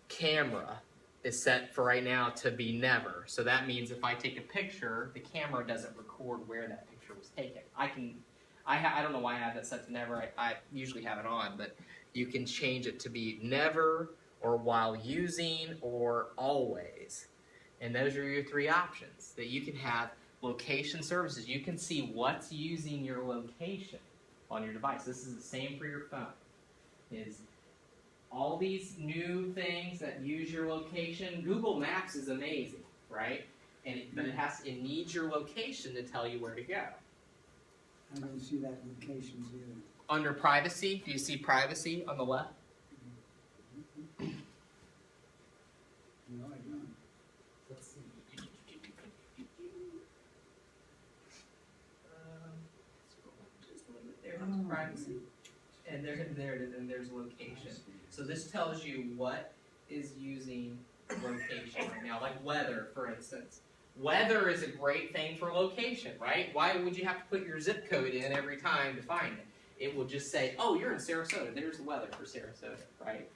Camera is set for right now to be never. So that means if I take a picture, the camera doesn't record where that picture was taken. I don't know why I have that set to never. I usually have it on, but you can change it to be never, or while using, or always. And those are your 3 options that you can have. Location services. You can see what's using your location on your device. This is the same for your phone. Is all these new things that use your location. Google Maps is amazing, right? But it needs your location to tell you where to go. I don't see that locations either. Under privacy, do you see privacy on the left? No, I don't. Let's see. Just a little bit there. There's privacy, and there it is, and there's location. So this tells you what is using location right now? Like weather, for instance. Weather is a great thing for location, right? Why would you have to put your zip code in every time to find it? It will just say, oh, you're in Sarasota. There's the weather for Sarasota, right?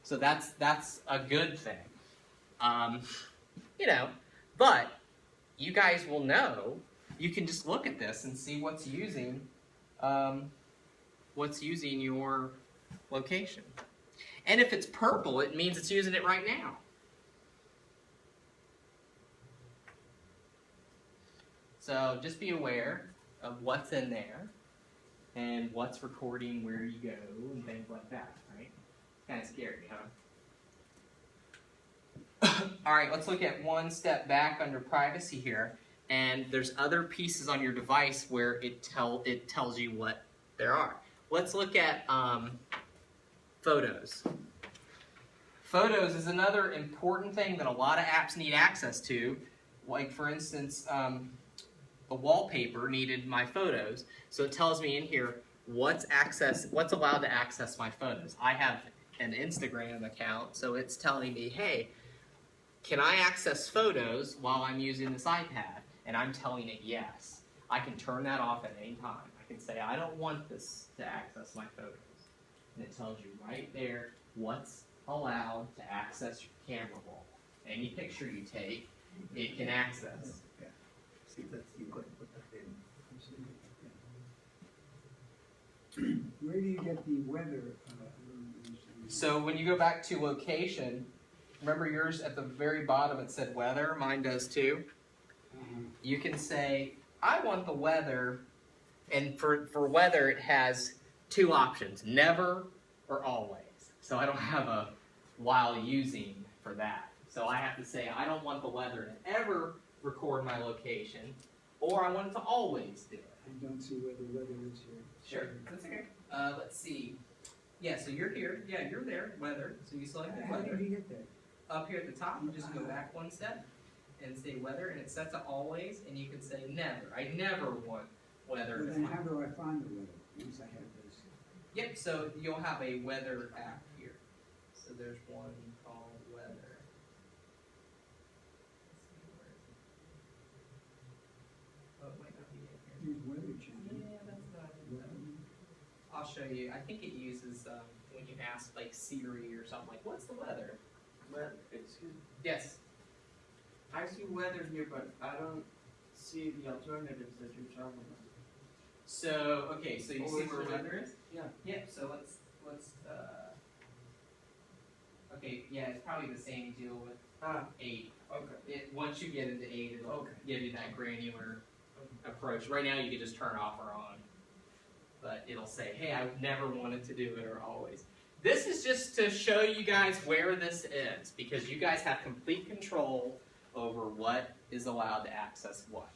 So that's a good thing. You know, but you guys will know. You can just look at this and see what's using your location. And if it's purple, it means it's using it right now. So just be aware of what's in there and what's recording where you go and things like that, right? Kind of scary, huh? All right, let's look at one step back under privacy here. And there's other pieces on your device where it tells you what there are. Let's look at photos. Photos is another important thing that a lot of apps need access to. Like for instance, the Wallpaper needed my photos, so it tells me in here what's allowed to access my photos. I have an Instagram account, so it's telling me, hey, can I access photos while I'm using this iPad? And I'm telling it yes. I can turn that off at any time. I can say I don't want this to access my photos. And it tells you right there what's allowed to access your camera roll. Any picture you take, it can access. Yeah. See, that's, you couldn't put that in. Where do you get the weather? So when you go back to location, remember yours at the very bottom it said weather, mine does too. You can say, I want the weather, and for weather it has two options, never or always. So I don't have a while using for that. So I have to say, I don't want the weather to ever record my location, or I want it to always do it. I don't see where the weather is here. Sure, that's okay. Let's see. Yeah, so you're here. Yeah, you're there, weather. So you select the How weather. did you get there? Up here at the top, you just go back one step and say weather, and it's set to always, and you can say never. I never want weather Well, to then find. how do I find the weather once I have this? Yep, so you'll have a weather app here. So there's one called weather. Let's see, where is it? Oh, it might not be in here. Here's weather channel. Yeah, that's not in there. Well, I'll show you. I think it uses when you ask like Siri or something like, "What's the weather?" But, excuse me, Yes. I see weather here, but I don't see the alternatives that you're talking about. So okay, so you Oh, see is where it? weather is? Yeah. Yep. So let's. Okay. Yeah, it's probably the same deal with Ah, 8. okay. Once you get into 8, it'll Okay. give you that granular approach. Right now, you can just turn off or on, but it'll say, "Hey, I never wanted to do it," or "always." This is just to show you guys where this is, because you guys have complete control over what is allowed to access what.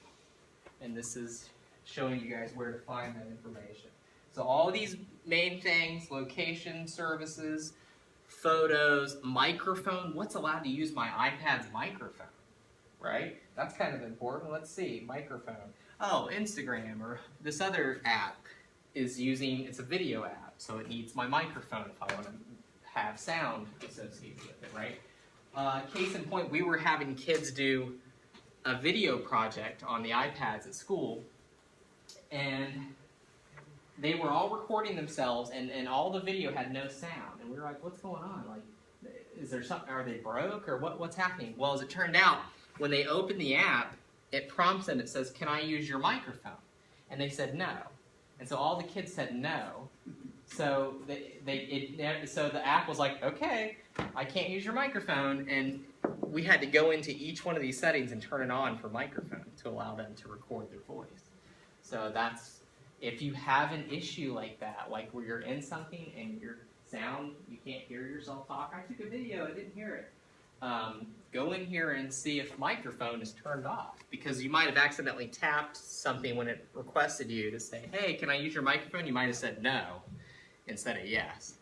And this is showing you guys where to find that information. So all these main things, location, services, photos, microphone. What's allowed to use my iPad's microphone, right? That's kind of important. Let's see, microphone. Oh, Instagram or this other app is using, it's a video app, so it needs my microphone if I want to have sound associated with it, right? Case in point, we were having kids do a video project on the iPads at school, and they were all recording themselves, and all the video had no sound, and we were like, what's going on? Like, is there something, are they broke, or what's happening? Well, as it turned out, when they opened the app, it prompts them, it says, can I use your microphone? And they said no. And so all the kids said no. So so the app was like, okay, I can't use your microphone, and we had to go into each one of these settings and turn it on for microphone to allow them to record their voice. So that's, if you have an issue like that, like where you're in something and your sound, you can't hear yourself talk, I took a video, I didn't hear it. Go in here and see if microphone is turned off, because you might have accidentally tapped something when it requested you to say, hey, can I use your microphone? You might have said no instead of yes.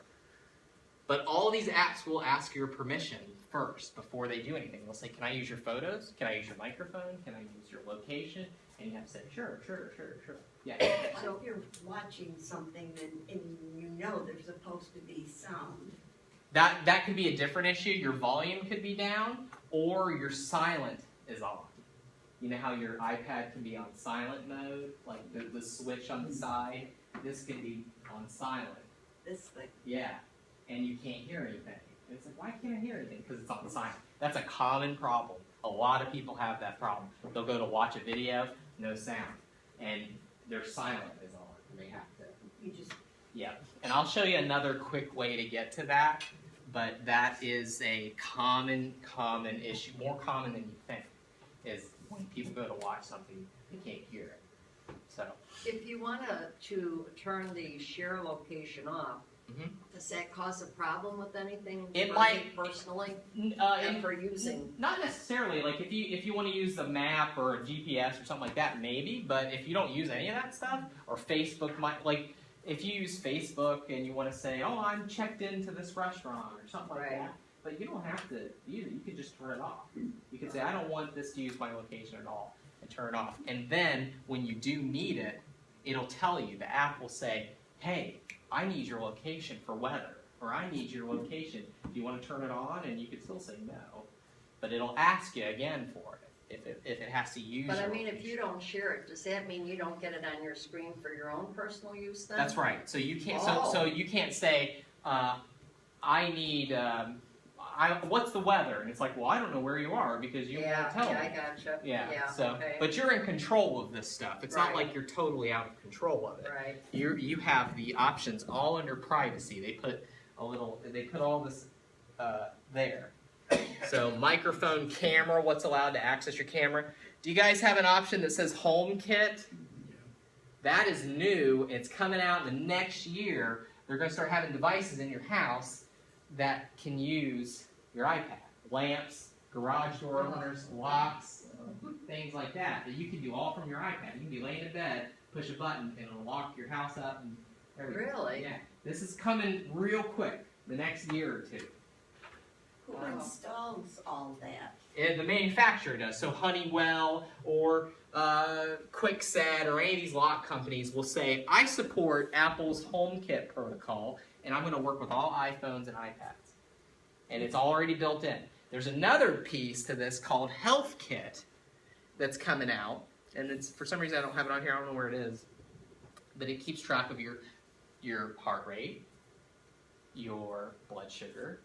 But all these apps will ask your permission first before they do anything. They'll say, can I use your photos? Can I use your microphone? Can I use your location? And you have to say, sure. Yeah. So if you're watching something and you know there's supposed to be sound, that could be a different issue. Your volume could be down, or your silent is on. You know how your iPad can be on silent mode, like the switch on the side? This could be on silent. This thing. Yeah, and you can't hear anything. And it's like, why can't I hear anything? Because it's on silent. That's a common problem. A lot of people have that problem. They'll go to watch a video, no sound, and their silent is on, and they have to. You just. Yeah, and I'll show you another quick way to get to that, but that is a common issue, more common than you think, is when people go to watch something, they can't hear it. So. If you want to turn the share location off, does that cause a problem with anything? It for might you personally, and for using. Not necessarily. Like if you want to use the map or a GPS or something like that, maybe. But if you don't use any of that stuff, or Facebook might like. If you use Facebook and you want to say, oh, I'm checked into this restaurant or something like that, but you don't have to use it. You can just turn it off. You can say, I don't want this to use my location at all, and turn it off. And then when you do need it, it'll tell you. The app will say, hey, I need your location for weather, or I need your location. Do you want to turn it on? And you can still say no, but it'll ask you again for it. If it has to use. But I your mean, location. if you don't share it, does that mean you don't get it on your screen for your own personal use then? That's right. So you can't. Oh. So you can't say, I need. What's the weather? And it's like, well, I don't know where you are because you won't tell me. I gotcha. Yeah. So, okay. but you're in control of this stuff. It's not Right. like you're totally out of control of it. Right. You have the options all under privacy. They put all this there. So microphone, camera, what's allowed to access your camera. Do you guys have an option that says Home Kit? That is new. It's coming out in the next year. They're going to start having devices in your house that can use your iPad. Lamps, garage door openers, locks, things like that. That you can do all from your iPad. You can be laying in bed, push a button, and it'll lock your house up and everything. Really? Yeah. This is coming real quick, the next year or two. Who installs all that? And the manufacturer does. So Honeywell or Kwikset or any of these lock companies will say, I support Apple's HomeKit protocol, and I'm going to work with all iPhones and iPads. And it's already built in. There's another piece to this called HealthKit that's coming out, and it's for some reason I don't have it on here. I don't know where it is, but it keeps track of your heart rate, your blood sugar.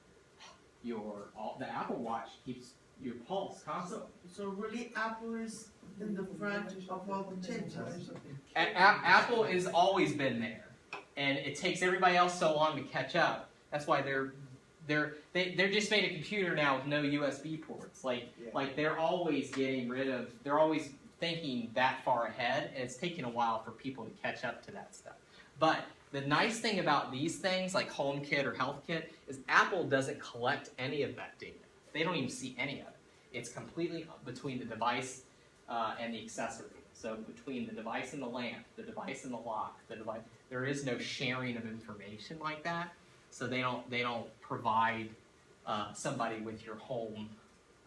The Apple Watch keeps your pulse constantly. So really Apple is in the front of all the changes. Apple has always been there, and it takes everybody else so long to catch up. That's why they're just made a computer now with no USB ports. Like they're always getting rid of. They're always thinking that far ahead, and it's taking a while for people to catch up to that stuff. But the nice thing about these things, like HomeKit or HealthKit, is Apple doesn't collect any of that data. They don't even see any of it. It's completely between the device and the accessory. So between the device and the lamp, the device and the lock, the device, there is no sharing of information like that. So they don't provide somebody with your home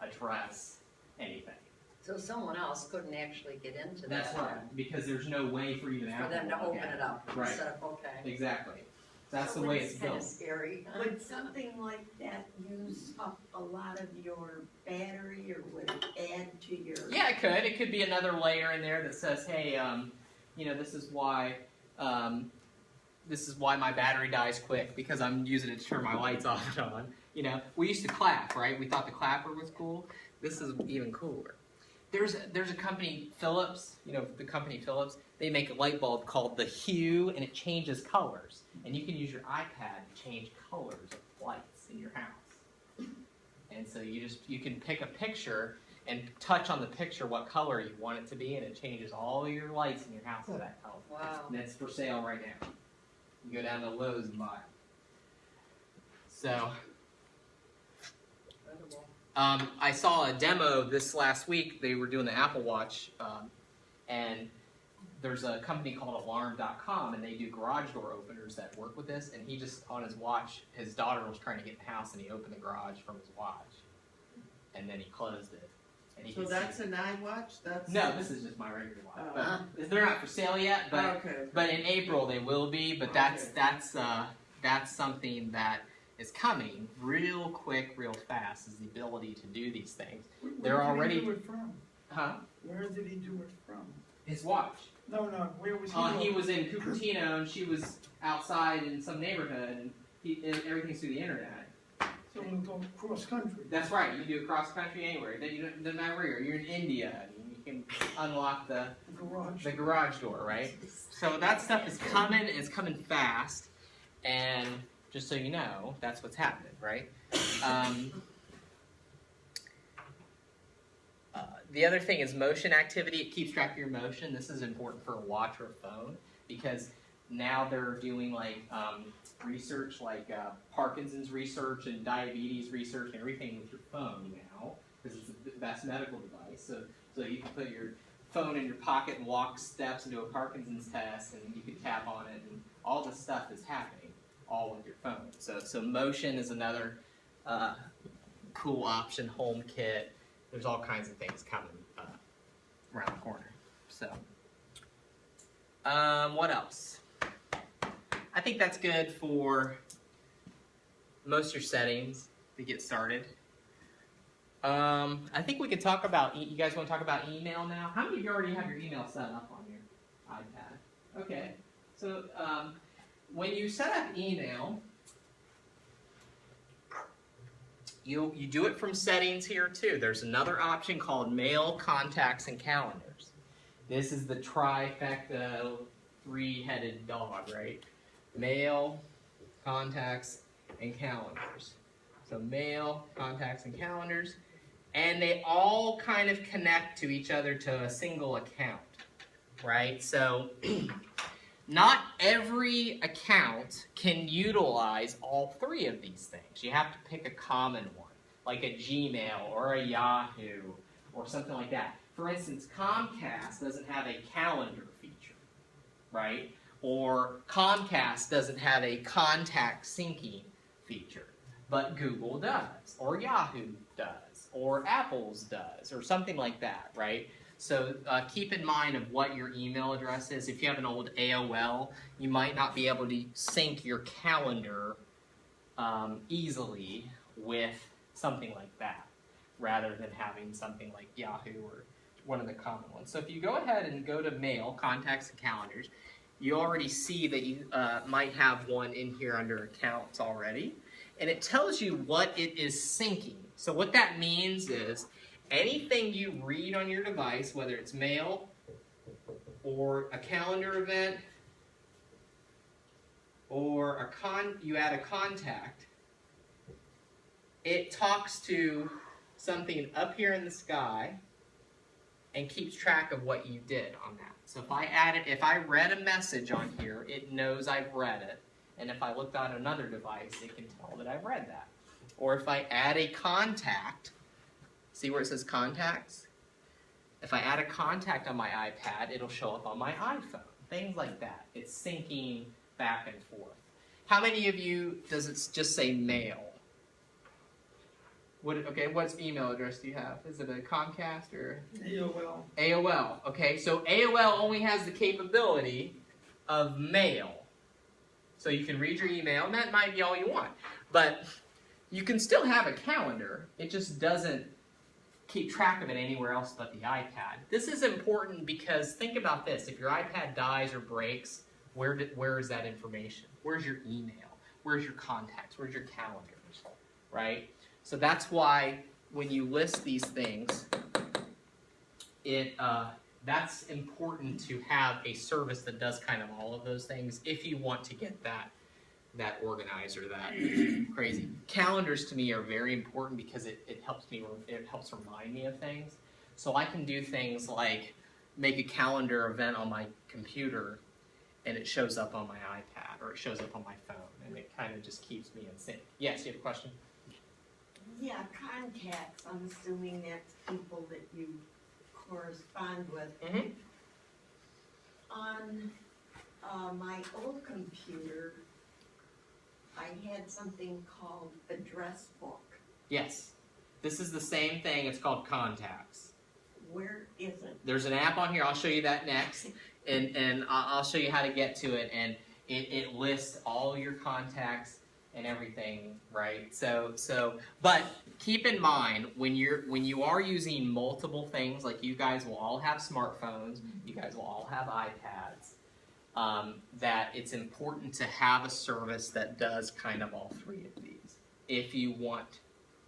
address, anything. So someone else couldn't actually get into that. That's right, because there's no way for even Apple For them to look open at it up. Right. Instead of, okay. Exactly. That's So the way it's it's Kind of built. scary. Would something like that use up a lot of your battery, or would it add to your? Yeah, it could. It could be another layer in there that says, hey, this is why my battery dies quick, because I'm using it to turn my lights off and on. We used to clap, right? We thought the clapper was cool. This is even cooler. There's a company, Philips, the company Philips, they make a light bulb called the Hue, and it changes colors. And you can use your iPad to change colors of lights in your house. And so you can pick a picture and touch on the picture what color you want it to be, and it changes all your lights in your house to that color. Wow. And that's for sale right now. You go down to Lowe's and buy it. So, Incredible. I saw a demo this last week. They were doing the Apple Watch, and there's a company called Alarm.com, and they do garage door openers that work with this. And he just, on his watch, his daughter was trying to get in the house, and he opened the garage from his watch, and then he closed it. And he So could that's see. an iWatch? No, this is just my regular watch. Oh. But they're not for sale yet. But Okay. but in April they will be. But that's something that is coming real quick, real fast, is the ability to do these things. Where They're did already- he do it from? Huh? Where did he do it from? His watch. No, where was he? He going? was in Cupertino, and she was outside in some neighborhood, and everything's through the internet. So we'll go cross country. That's right. You can do it cross country anywhere. Doesn't matter where you're in India. You can unlock the garage door, right? So that stuff is coming. It's coming fast, and just so you know, that's what's happening, right? The other thing is motion activity. It keeps track of your motion. This is important for a watch or a phone because now they're doing like research, like Parkinson's research and diabetes research and everything with your phone now because it's the best medical device. So you can put your phone in your pocket and walk steps and do a Parkinson's test, and you can tap on it, and all this stuff is happening all with your phone. So motion is another cool option. HomeKit. There's all kinds of things coming around the corner. So, what else? I think that's good for most of your settings to get started. I think we could talk about, you guys want to talk about email now? How many of you already have your email set up on your iPad? Okay. So, when you set up email, you do it from settings here too. There's another option called Mail, Contacts, and Calendars. This is the trifecta, three-headed dog, right? Mail, Contacts, and Calendars. So Mail, Contacts, and Calendars. And they all kind of connect to each other to a single account, right? So not every account can utilize all three of these things. You have to pick a common one, like a Gmail or a Yahoo or something like that. For instance, Comcast doesn't have a calendar feature, right? Or Comcast doesn't have a contact syncing feature, but Google does, or Yahoo does, or Apple's does, or something like that, right? So keep in mind of what your email address is. If you have an old AOL, you might not be able to sync your calendar easily with something like that, rather than having something like Yahoo or one of the common ones. So if you go ahead and go to Mail, Contacts, and Calendars, you already see that you might have one in here under Accounts already. And it tells you what it is syncing. So what that means is anything you read on your device, whether it's mail or a calendar event or you add a contact, it talks to something up here in the sky and keeps track of what you did on that. So if I read a message on here, it knows I've read it. And if I looked on another device, it can tell that I've read that. Or if I add a contact, see where it says contacts? If I add a contact on my iPad, it'll show up on my iPhone. Things like that. It's syncing back and forth. How many of you does it just say mail? What email address do you have? Is it a Comcast or? AOL. AOL. Okay, so AOL only has the capability of mail. So you can read your email, and that might be all you want. But you can still have a calendar. It just doesn't keep track of it anywhere else but the iPad. This is important because think about this. If your iPad dies or breaks, where is that information? Where's your email? Where's your contacts? Where's your calendars? Right? So that's why when you list these things, that's important to have a service that does kind of all of those things if you want to get that organized or that crazy. Calendars to me are very important because it helps remind me of things. So I can do things like make a calendar event on my computer and it shows up on my iPad or it shows up on my phone and it kind of just keeps me in sync. Yes, you have a question? Yeah, contacts, I'm assuming that's people that you correspond with. Mm-hmm. On my old computer, I had something called address book. Yes. This is the same thing. It's called Contacts. Where is it? There's an app on here. I'll show you that next. And I'll show you how to get to it. And it lists all your contacts and everything, right? So, but keep in mind when you are using multiple things, like you guys will all have smartphones, you guys will all have iPads, that it's important to have a service that does kind of all three of these if you want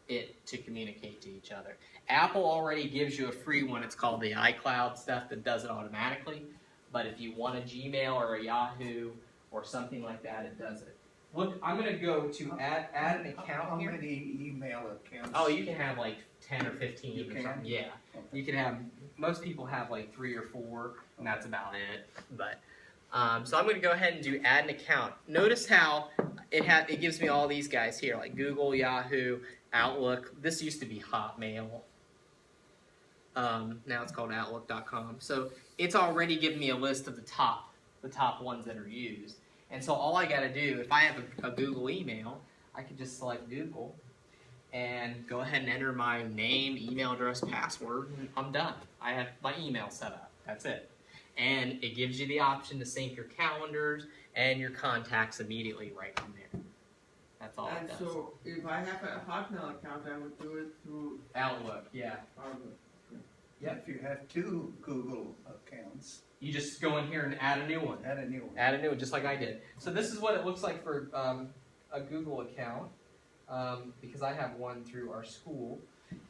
it to communicate to each other. Apple already gives you a free one. It's called the Icloud stuff that does it automatically. But if you want a Gmail or a Yahoo or something like that, it does it. Look, I'm going to go to add an account How here. many email accounts? Oh, you can have like 10 or 15 You or can? something. Yeah. Okay. You can have, most people have like 3 or 4, and that's about it. But so I'm going to go ahead and do add an account. Notice how it gives me all these guys here, like Google, Yahoo, Outlook. This used to be Hotmail. Now it's called Outlook.com. So it's already given me a list of the top ones that are used. And so all I got to do, if I have a Google email, I can just select Google and go ahead and enter my name, email address, password, and I'm done. I have my email set up. That's it. And it gives you the option to sync your calendars and your contacts immediately right from there. That's all it And does. so if I have a Hotmail account, I would do it through Outlook, yeah. Outlook. Yep. If you have 2 Google accounts, You just go in here and add a new one. add a new one. Add a new one, just like I did. So this is what it looks like for a Google account, because I have one through our school.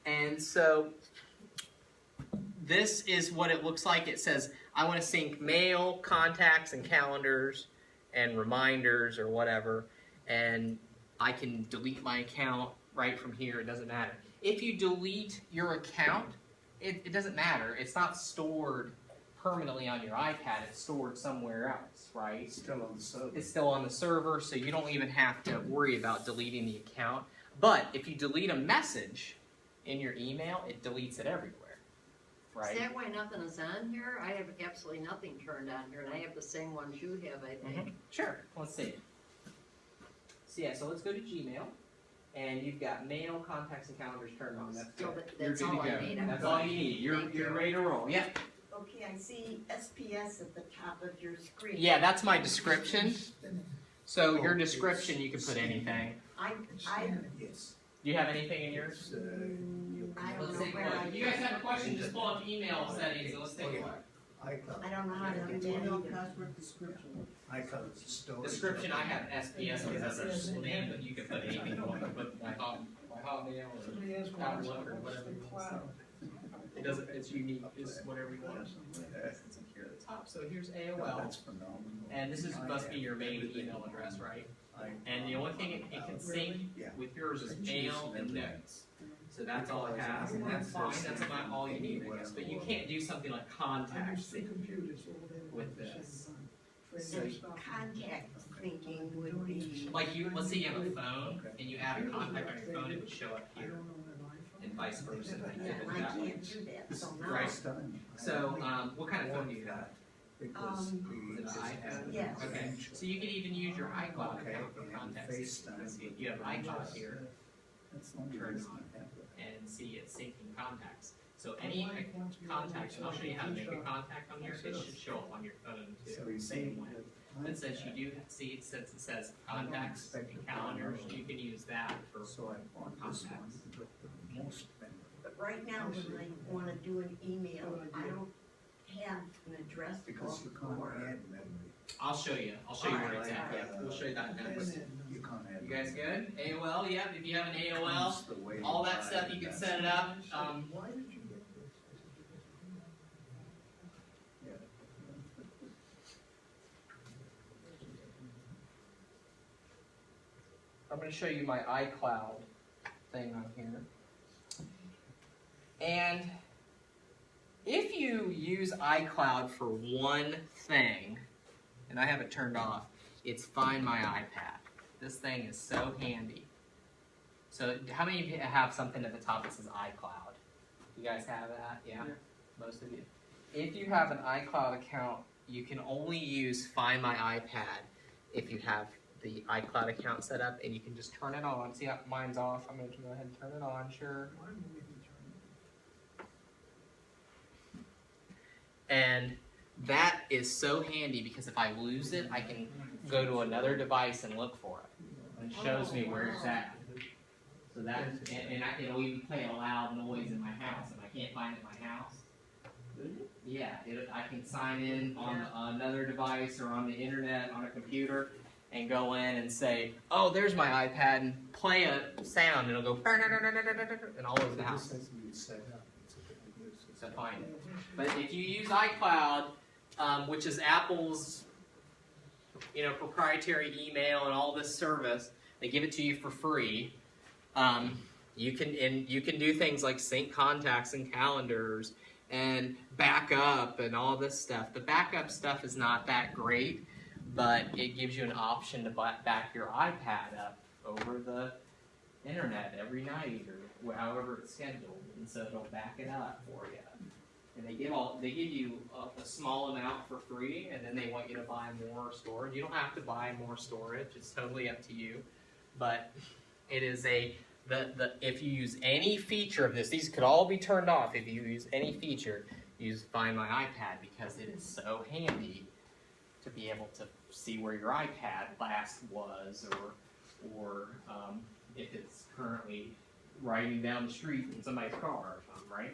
And so this is what it looks like. It says, I want to sync mail, contacts, and calendars, and reminders, or whatever. And I can delete my account right from here. It doesn't matter. If you delete your account, it doesn't matter. It's not stored permanently on your iPad. It's stored somewhere else, right? It's still on the server. It's still on the server, so you don't even have to worry about deleting the account. But if you delete a message in your email, it deletes it everywhere, right? Is that why nothing is on here? I have absolutely nothing turned on here, and I have the same ones you have, I think. Sure. Let's see. So yeah, so let's go to Gmail, and you've got mail, contacts, and calendars turned on. That's So good. that- You're that's good all to I go. need. That's all you need. Thank You're you. ready to roll. Yeah. Okay, I see SPS at the top of your screen. Yeah, that's my description. So your description, you can put anything. I, Yes. Do you have anything in yours? It's, I don't Let's know take a where I. look. If you guys have a question, just pull up email settings and let's take a look. iCloud. I don't know how to do that Email either. password description. iCloud storage. Description, I have SPS because that's our school name, but you can put anything you want. You can put my Hotmail or Outlook or whatever you want. It doesn't, it's unique, it's whatever you want. It's here at the top. So here's No, AOL, that's phenomenal. and this must be your main email address, right? And the only thing it can sync Yeah. with yours is mail and notes. So that's all it has, and that's fine, that's about all you need, I guess. But you can't do something like contact sync with this. So contact thinking would be, Like let's say you have a phone, and you add a contact on your phone, it would show up here, and vice versa. yeah, I can't do that, so now. Right. It's done. So, what kind of phone do you have? Because Is it an iPad? Yes. Okay, so you can even use your iCloud Okay, account for and contacts. FaceTime. You have iCloud here, That's the only Turn reason on. I have it. and see it syncing contacts. So any contact, and I'll show you how to make a contact on here, it should show up on your phone too. So you see, Same way. But since you do see, since it says contacts and calendars, you can use that for So I want this one, contacts. but the most memorable. But right now, when I wanna do an email, I don't have an address Because you book can't or. add memory. I'll show you where it's at, yeah, we'll show you that next. You can't add. You guys memory. good? AOL, yeah, if you have an AOL, Comes the way all that by, stuff, you can that's- set it up. Why did you get this? Yeah. I'm going to show you my iCloud thing on here. And if you use iCloud for one thing, and I have it turned off, it's Find My iPad. This thing is so handy. So how many of you have something at the top that says iCloud? You guys have that? Yeah? Most of you. If you have an iCloud account, you can only use Find My iPad if you have the iCloud account set up, and you can just turn it on. See how mine's off? I'm going to go ahead and turn it on, sure. Why would we turn And that is so handy because if I lose it, I can go to another device and look for it. I'm going to shows me where it's at. So that, it'll even play a loud noise in my house. If I can't find it in my house, yeah, I can sign in on another device or on the internet, on a computer, and go in and say, oh, there's my iPad, and play a sound, and it'll go, and all over the house. So find it. But if you use iCloud, which is Apple's, proprietary email and all this service, they give it to you for free. You can do things like sync contacts and calendars and backup and all this stuff. The backup stuff is not that great, but it gives you an option to back your iPad up over the internet every night or however it's scheduled, and so it'll back it up for you. And they give you a small amount for free, and then they want you to buy more storage. You don't have to buy more storage; it's totally up to you. But it is if you use any feature of this, these could all be turned off. If you use any feature, use Find My iPad, because it is so handy to be able to see where your iPad last was, or if it's currently riding down the street in somebody's car or something, right?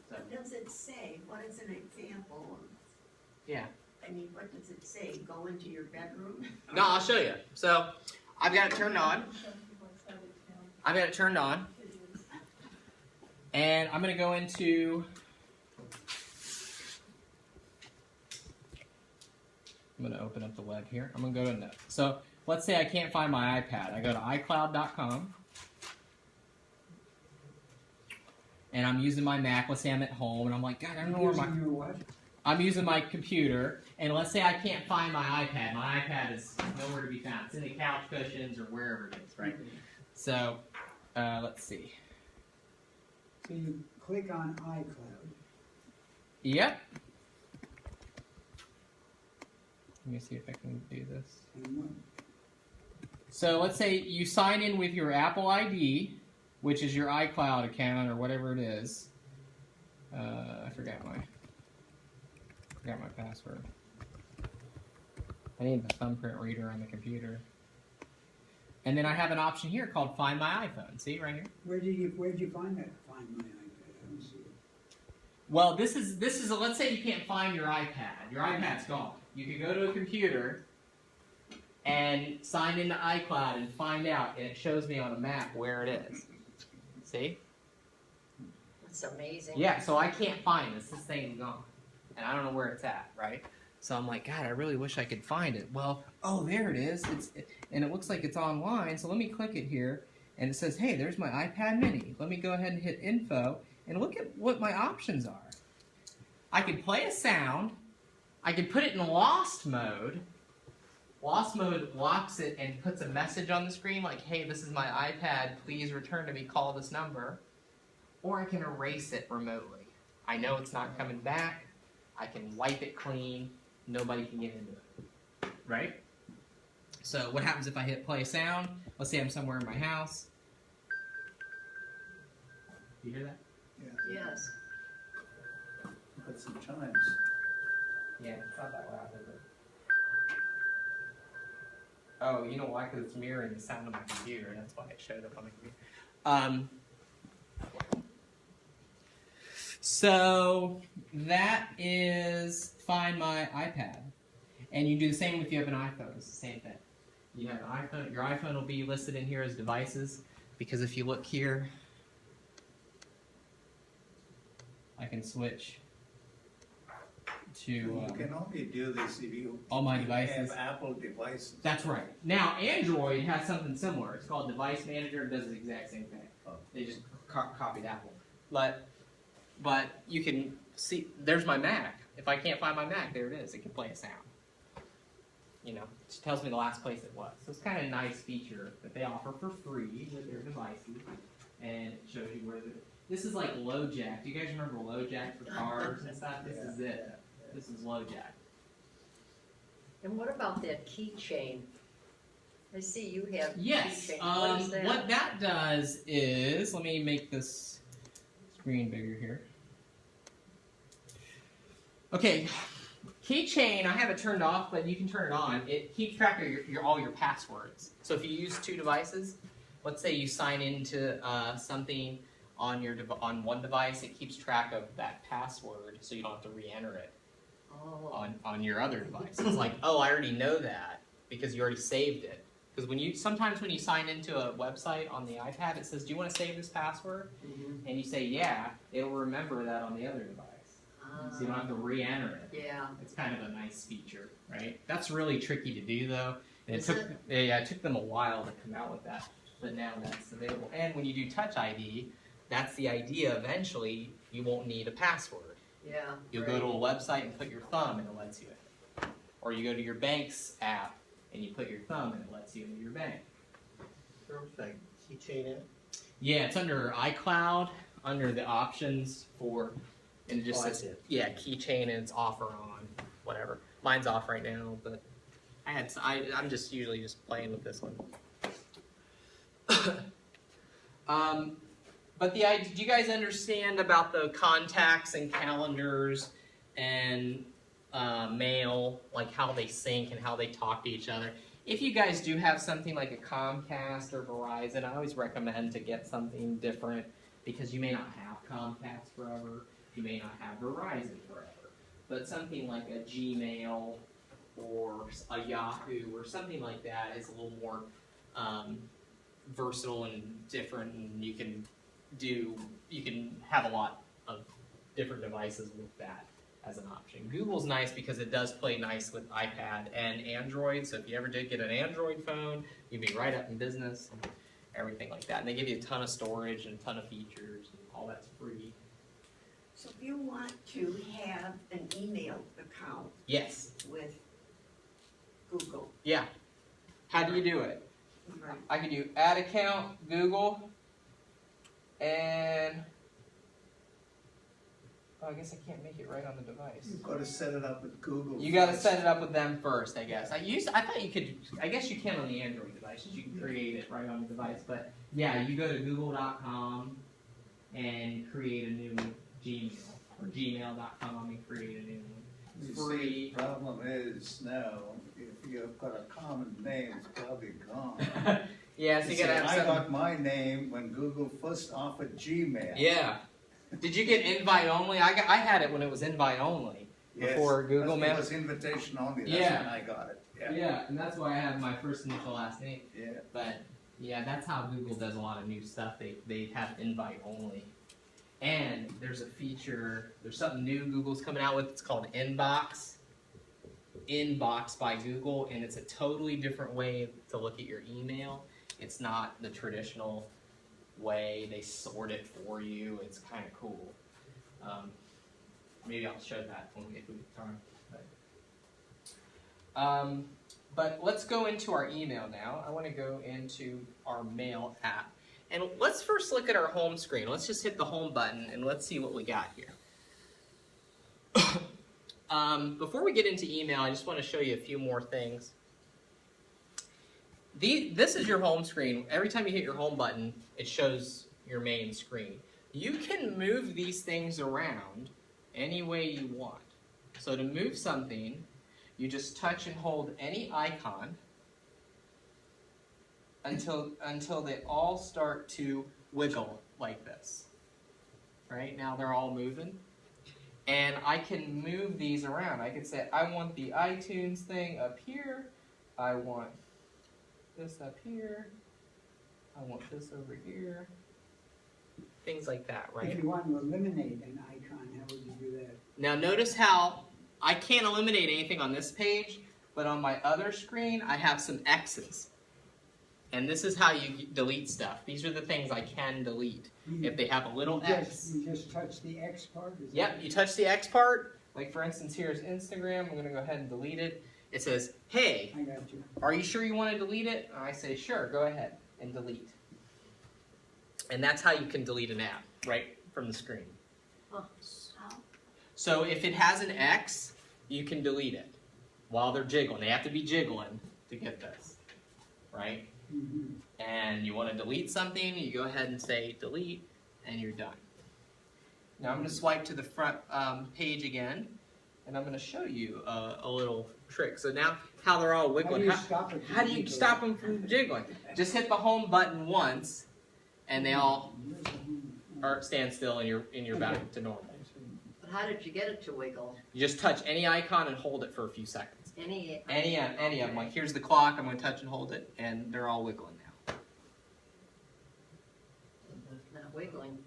So, What does it say? What is an example? yeah. I mean, what does it say? Go into your bedroom? No, I'll show you. So I've got it turned on. And I'm going to go into, I'm going to open up the web here. I'm going to go to Note. So let's say I can't find my iPad. I go to iCloud.com. And I'm using my Mac. Let's say I'm at home, and I'm like, God, I don't know where my... Using your what? I'm using my computer, and let's say I can't find my iPad. My iPad is nowhere to be found. It's in the couch cushions or wherever it is, right? So, let's see. So you click on iCloud. Yep. Let me see if I can do this. And what? So let's say you sign in with your Apple ID, which is your iCloud account or whatever it is. I forgot my password. I need the thumbprint reader on the computer. And then I have an option here called Find My iPhone. See right here? Where'd you find that? Find My iPad. I don't see it. Well, this is let's say you can't find your iPad. Your iPad's gone. You can go to a computer and sign into iCloud and find out, and it shows me on a map where it is. See? It's amazing. Yeah, so I can't find this. This thing's gone. And I don't know where it's at, right? So I'm like, God, I really wish I could find it. Well, oh, there it is. And it looks like it's online, so let me click it here. And it says, hey, there's my iPad mini. Let me go ahead and hit info and look at what my options are. I can play a sound. I can put it in lost mode. Lost mode locks it and puts a message on the screen like, hey, this is my iPad. Please return to me. Call this number. Or I can erase it remotely. I know it's not coming back. I can wipe it clean. Nobody can get into it. Right? So what happens if I hit play sound? Let's say I'm somewhere in my house. You hear that? Yes. But sometimes. Yeah, it's not that loud, is it? Oh, you know why? Because it's mirroring the sound of my computer. That's why it showed up on my computer. So that is Find My iPad. And you do the same if you have an iPhone. It's the same thing. You have an iPhone. Your iPhone will be listed in here as devices, because if you look here, I can switch to You can only do this if you all my devices. have Apple devices. That's right. Now, Android has something similar. It's called Device Manager. It does the exact same thing. Oh. They just copied Apple. But you can see, there's my Mac. If I can't find my Mac, there it is. It can play a sound. You know, it tells me the last place it was. So it's kind of a nice feature that they offer for free with their devices. And it shows you where this is like LoJack. Do you guys remember LoJack for cars and stuff? This is it. This is LoJack. And what about that keychain? I see you have Yes. keychain. What is that? What that does is, let me make this screen bigger here. Okay, Keychain, I have it turned off, but you can turn it on. It keeps track of all your passwords. So if you use 2 devices, let's say you sign into something on one device, it keeps track of that password, so you don't have to re-enter it on your other device. It's like, oh, I already know that because you already saved it. Because sometimes when you sign into a website on the iPad, it says, do you want to save this password? And you say, yeah, it'll remember that on the other device. So you don't have to re-enter it. Yeah. It's kind of a nice feature, right? That's really tricky to do, though. And Is it took them a while to come out with that, but now that's available. And when you do Touch ID, that's the idea. Eventually, you won't need a password. Yeah. You'll go to a website and put your thumb, and it lets you in. Or you go to your bank's app, and you put your thumb, and it lets you into your bank. Where's that keychain at? Yeah, it's under Icloud, under the options for, and it just says, yeah, keychain, and it's off or on, whatever. Mine's off right now, but I'm just usually just playing with this one. But do you guys understand about the contacts and calendars and mail, like how they sync and how they talk to each other? If you guys do have something like a Comcast or Verizon, I always recommend to get something different because you may not have Comcast forever, you may not have Verizon forever, but something like a Gmail or a Yahoo or something like that is a little more versatile and different, and you can have a lot of different devices with that as an option. Google's nice because it does play nice with iPad and Android, so if you ever did get an Android phone, you'd be right up in business and everything like that. And they give you a ton of storage and a ton of features, and all that's free. So if you want to have an email account Yes. with Google. Yeah. How do you do it? Right. I can do add account, Google, and I guess I can't make it right on the device. You've got to set it up with Google. You got to set it up with them first, I guess. I thought you could. I guess you can on the Android devices. You can create it right on the device, but yeah, you go to google.com and create a new Gmail, or gmail.com and create a new one. You Free. see, the problem is now, if you've got a common name, it's probably gone. Yeah, so you gotta have I something. got my name when Google first offered Gmail. Yeah. Did you get invite only? I had it when it was invite only before Google Mail. Mail. It was invitation only. That's Yeah. when I got it. Yeah. Yeah, and that's why I have my first initial last name. Yeah. But yeah, that's how Google does a lot of new stuff. They have invite only. And there's a feature, there's something new Google's coming out with, it's called Inbox. Inbox by Google, and it's a totally different way to look at your email. It's not the traditional way, they sort it for you. It's kind of cool. Maybe I'll show that when if we have time. But let's go into our email now. I want to go into our mail app. And let's first look at our home screen. Let's just hit the home button and let's see what we got here. Before we get into email, I just want to show you a few more things. This is your home screen. Every time you hit your home button, it shows your main screen. You can move these things around any way you want. So to move something, you just touch and hold any icon until they all start to wiggle like this. Right? Now they're all moving. And I can move these around. I could say, I want the iTunes thing up here. I want this up here. I want this over here. Things like that, right? If you want to eliminate an icon, how would you do that? Now notice how I can't eliminate anything on this page, but on my other screen, I have some X's. And this is how you delete stuff. These are the things I can delete. If they have a little X. You just touch the X part? Yep, you touch the X part. Like for instance, here's Instagram. I'm going to go ahead and delete it. It says, hey, I got you. are you sure you want to delete it? And I say, sure, go ahead and delete. And that's how you can delete an app, right from the screen. How? So if it has an X, you can delete it while they're jiggling. They have to be jiggling to get this, right? Mm-hmm. And you want to delete something, you go ahead and say delete, and you're done. Now I'm going to swipe to the front page again, and I'm going to show you a little trick. So now, how they're all wiggling. How How do you stop them from jiggling? Just hit the home button once, and they all stand still, and you're back to normal. But how did you get it to wiggle? You just touch any icon and hold it for a few seconds. Any of them. Like here's the clock. I'm going to touch and hold it, and they're all wiggling now. It's not wiggling.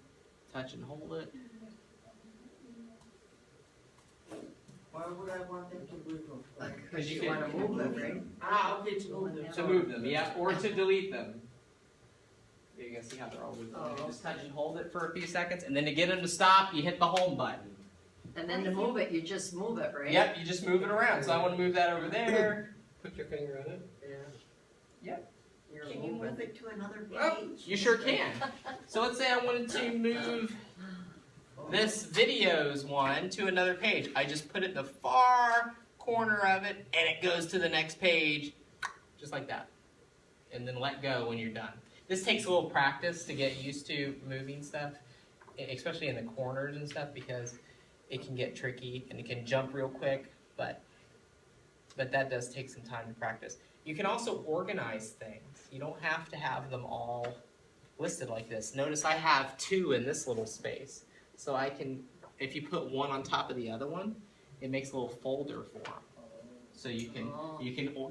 Touch and hold it. Why would I want them to wiggle? Because you want to move them, right? Ah, okay, to move them. To move them, yeah, or to delete them. You can see how they're all wiggling. You just touch and hold it for a few seconds, and then to get them to stop, you hit the home button. And then to move it, you just move it, right? Yep, you just move it around. So I want to move that over there. Put your finger on it. Yeah. Yep. You're Can you moving. move it to another Oh, page? you sure can. So let's say I wanted to move this videos one to another page. I just put it in the far corner of it, and it goes to the next page, just like that. And then let go when you're done. This takes a little practice to get used to moving stuff, especially in the corners and stuff, because it can get tricky and it can jump real quick, but that does take some time to practice. You can also organize things. You don't have to have them all listed like this. Notice I have two in this little space. So I can, if you put one on top of the other one, it makes a little folder for them. So you can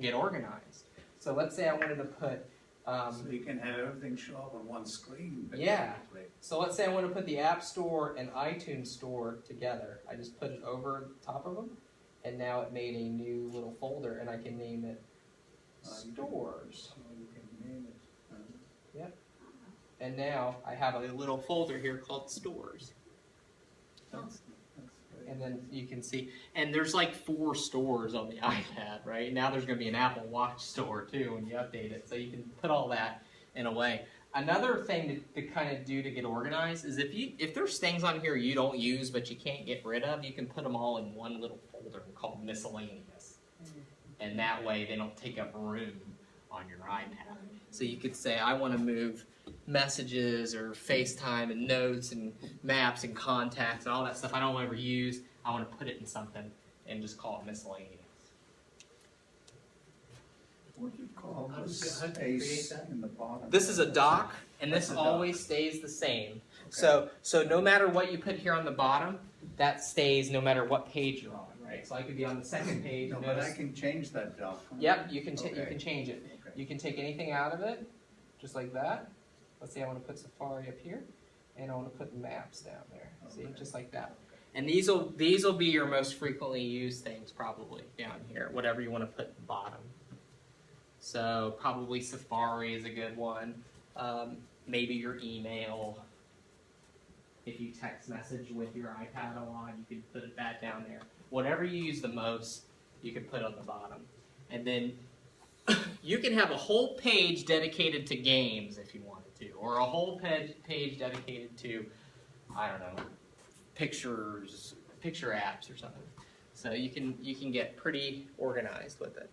get organized. So let's say I wanted to put So you can have everything show up on one screen. Yeah. So let's say I want to put the App Store and iTunes Store together. I just put it over top of them, and now it made a new little folder, and I can name it Stores. You can name it. Yep. And now I have a little folder here called Stores. That's great. And then you can see, and there's like 4 stores on the iPad, right? Now there's going to be an Apple Watch store too when you update it, so you can put all that in a way. Another thing to kind of do to get organized is if there's things on here you don't use but you can't get rid of, you can put them all in one little folder called miscellaneous. And that way they don't take up room on your iPad. So you could say, I want to move messages or FaceTime and notes and maps and contacts and all that stuff I don't ever use. I want to put it in something and just call it miscellaneous. What do you call How the do you create space that? in the bottom? This is a dock, and this That's a dock. always stays the same. Okay. So no matter what you put here on the bottom, that stays no matter what page you're on, right? So I could be on the second page. No, and but I notice, can change that doc. huh? yep, you can Okay. you can change it. Okay. You can take anything out of it, just like that. Let's say I want to put Safari up here, and I want to put Maps down there. See, Okay. just like that. And these will be your most frequently used things probably down here, whatever you want to put at the bottom. So probably Safari is a good one. Maybe your email. If you text message with your iPad a lot, you could put that down there. Whatever you use the most, you can put on the bottom. And then you can have a whole page dedicated to games if you wanted to, or a whole page dedicated to, I don't know, picture apps or something. So you can get pretty organized with it.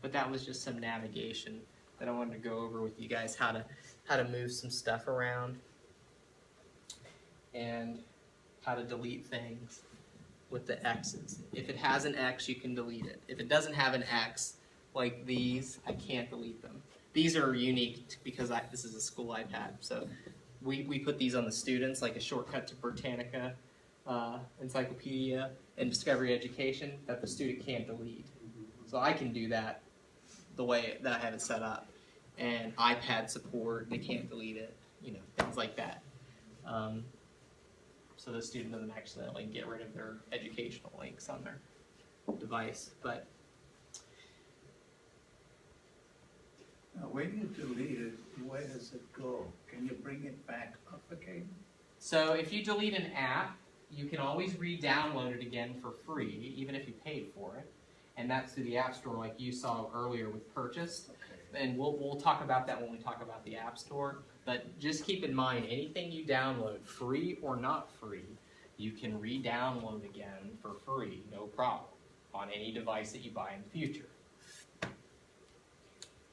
But that was just some navigation that I wanted to go over with you guys, how to move some stuff around and how to delete things with the X's. If it has an X, you can delete it. If it doesn't have an X, like these, I can't delete them. These are unique because this is a school iPad, so we put these on the students like a shortcut to Britannica, Encyclopedia, and Discovery Education that the student can't delete. So I can do that the way that I have it set up. And iPad support, they can't delete it, things like that. So the student doesn't accidentally get rid of their educational links on their device. But Now, when you delete it, where does it go? Can you bring it back up again? so if you delete an app, you can always re-download it again for free, even if you paid for it. And that's through the App Store, like you saw earlier with Purchase. Okay. And we'll talk about that when we talk about the App Store. But just keep in mind, anything you download, free or not free, you can re-download again for free, no problem, on any device that you buy in the future.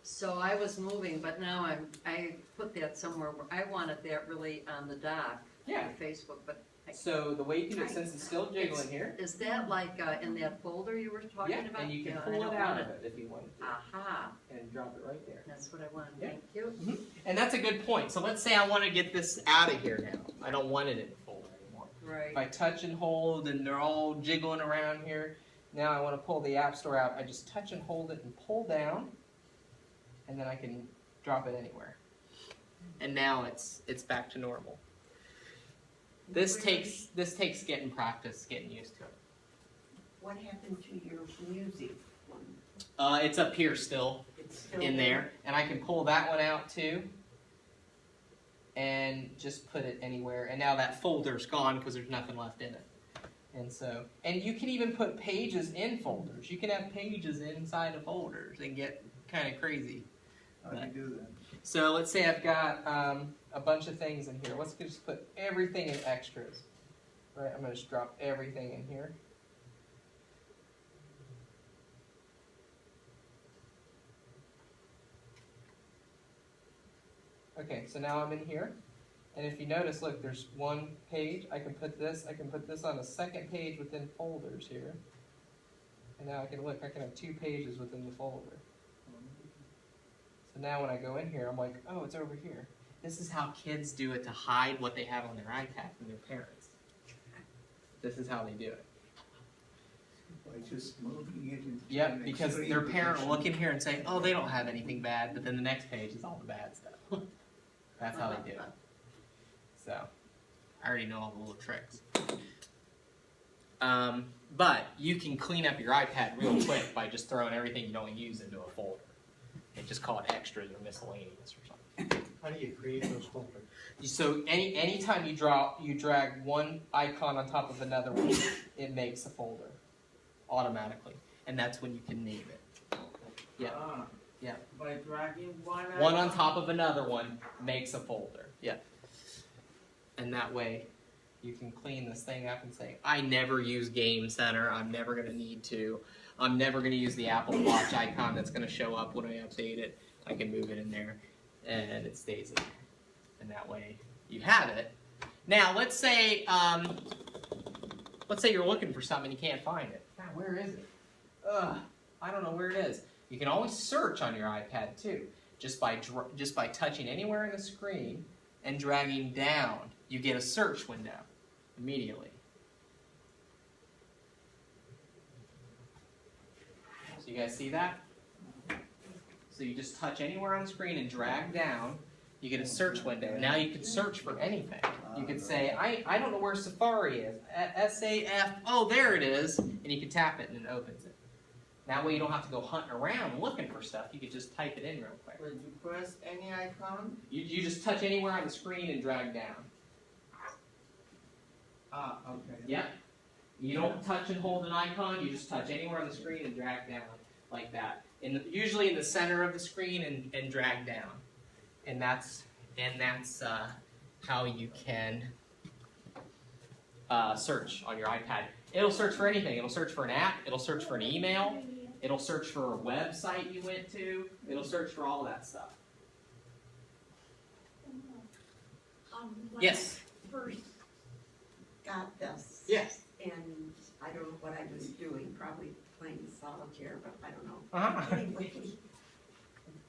So I was moving, but now I put that somewhere where I wanted that really on the dock Yeah. on Facebook, but So the way you can do it, since it's still jiggling here, Is that like in that folder you were talking yeah, about? and you can Yeah, I pull it don't out want of it if you wanted to, Aha, and drop it right there. that's what I want, Yeah. thank you. And that's a good point. So let's say I want to get this out of here now. I don't want it in the folder anymore. If I Right. touch and hold and they're all jiggling around here, now I want to pull the App Store out. I just touch and hold it and pull down, and then I can drop it anywhere. And now it's back to normal. This takes getting practice, getting used to it. What happened to your music one? It's up here still It's still in there, and I can pull that one out too, and just put it anywhere. And now that folder's gone because there's nothing left in it. And you can even put pages in folders. You can have pages inside of folders and get kind of crazy. How do you do that? So let's say I've got a bunch of things in here. Let's just put everything in extras. Right, I'm going to just drop everything in here. Okay, so now I'm in here. And if you notice, look, there's one page. I can put this on the second page within folders here. And now I can have 2 pages within the folder. So now when I go in here, I'm like, oh, it's over here. This is how kids do it to hide what they have on their iPad from their parents. This is how they do it. By just moving it into Yep, an because extreme their parent will look position. in here and say, oh, they don't have anything bad, but then the next page is all the bad stuff. That's how they do it. So, I already know all the little tricks. But you can clean up your iPad real quick by just throwing everything you don't use into a folder. And just call it extras or miscellaneous or something. How do you create those folders? So anytime you drag one icon on top of another one, it makes a folder automatically, and that's when you can name it. Yeah. Yeah. By dragging one One on top of another one makes a folder. Yeah. And that way, you can clean this thing up and say, I never use Game Center. I'm never going to need to. I'm never going to use the Apple Watch icon that's going to show up when I update it. I can move it in there, and it stays in there. And that way, you have it. Now, let's say you're looking for something and you can't find it. God, where is it? I don't know where it is. You can always search on your iPad too, just by touching anywhere in the screen and dragging down. You get a search window immediately. So you guys see that? So you just touch anywhere on the screen and drag down. You get a search window. Now you can search for anything. You could say, I don't know where Safari is. SAF, oh, there it is. And you can tap it and it opens it. That way you don't have to go hunting around looking for stuff. You could just type it in real quick. When you press any icon? You just touch anywhere on the screen and drag down. Okay. Yep. You don't touch and hold an icon. You just touch anywhere on the screen and drag down like that. Usually in the center of the screen and drag down. And that's how you can search on your iPad. It'll search for anything. It'll search for an app. It'll search for an email. It'll search for a website you went to. It'll search for all that stuff. When Yes. I first got this. Yes. And I don't know what I was doing, probably playing solitaire, but I don't know. Uh-huh. Anyway,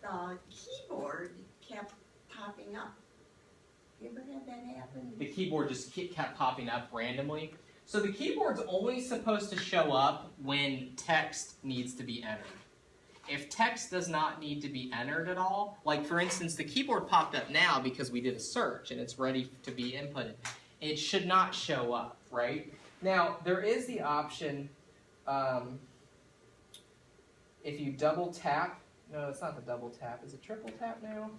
the keyboard kept popping up. You ever had that happen? The keyboard just kept popping up randomly. So the keyboard's only supposed to show up when text needs to be entered. If text does not need to be entered at all, like for instance, the keyboard popped up now because we did a search and it's ready to be inputted. It should not show up, right? Now, there is the option, if you double tap, no, it's not the double tap. Is it triple tap now?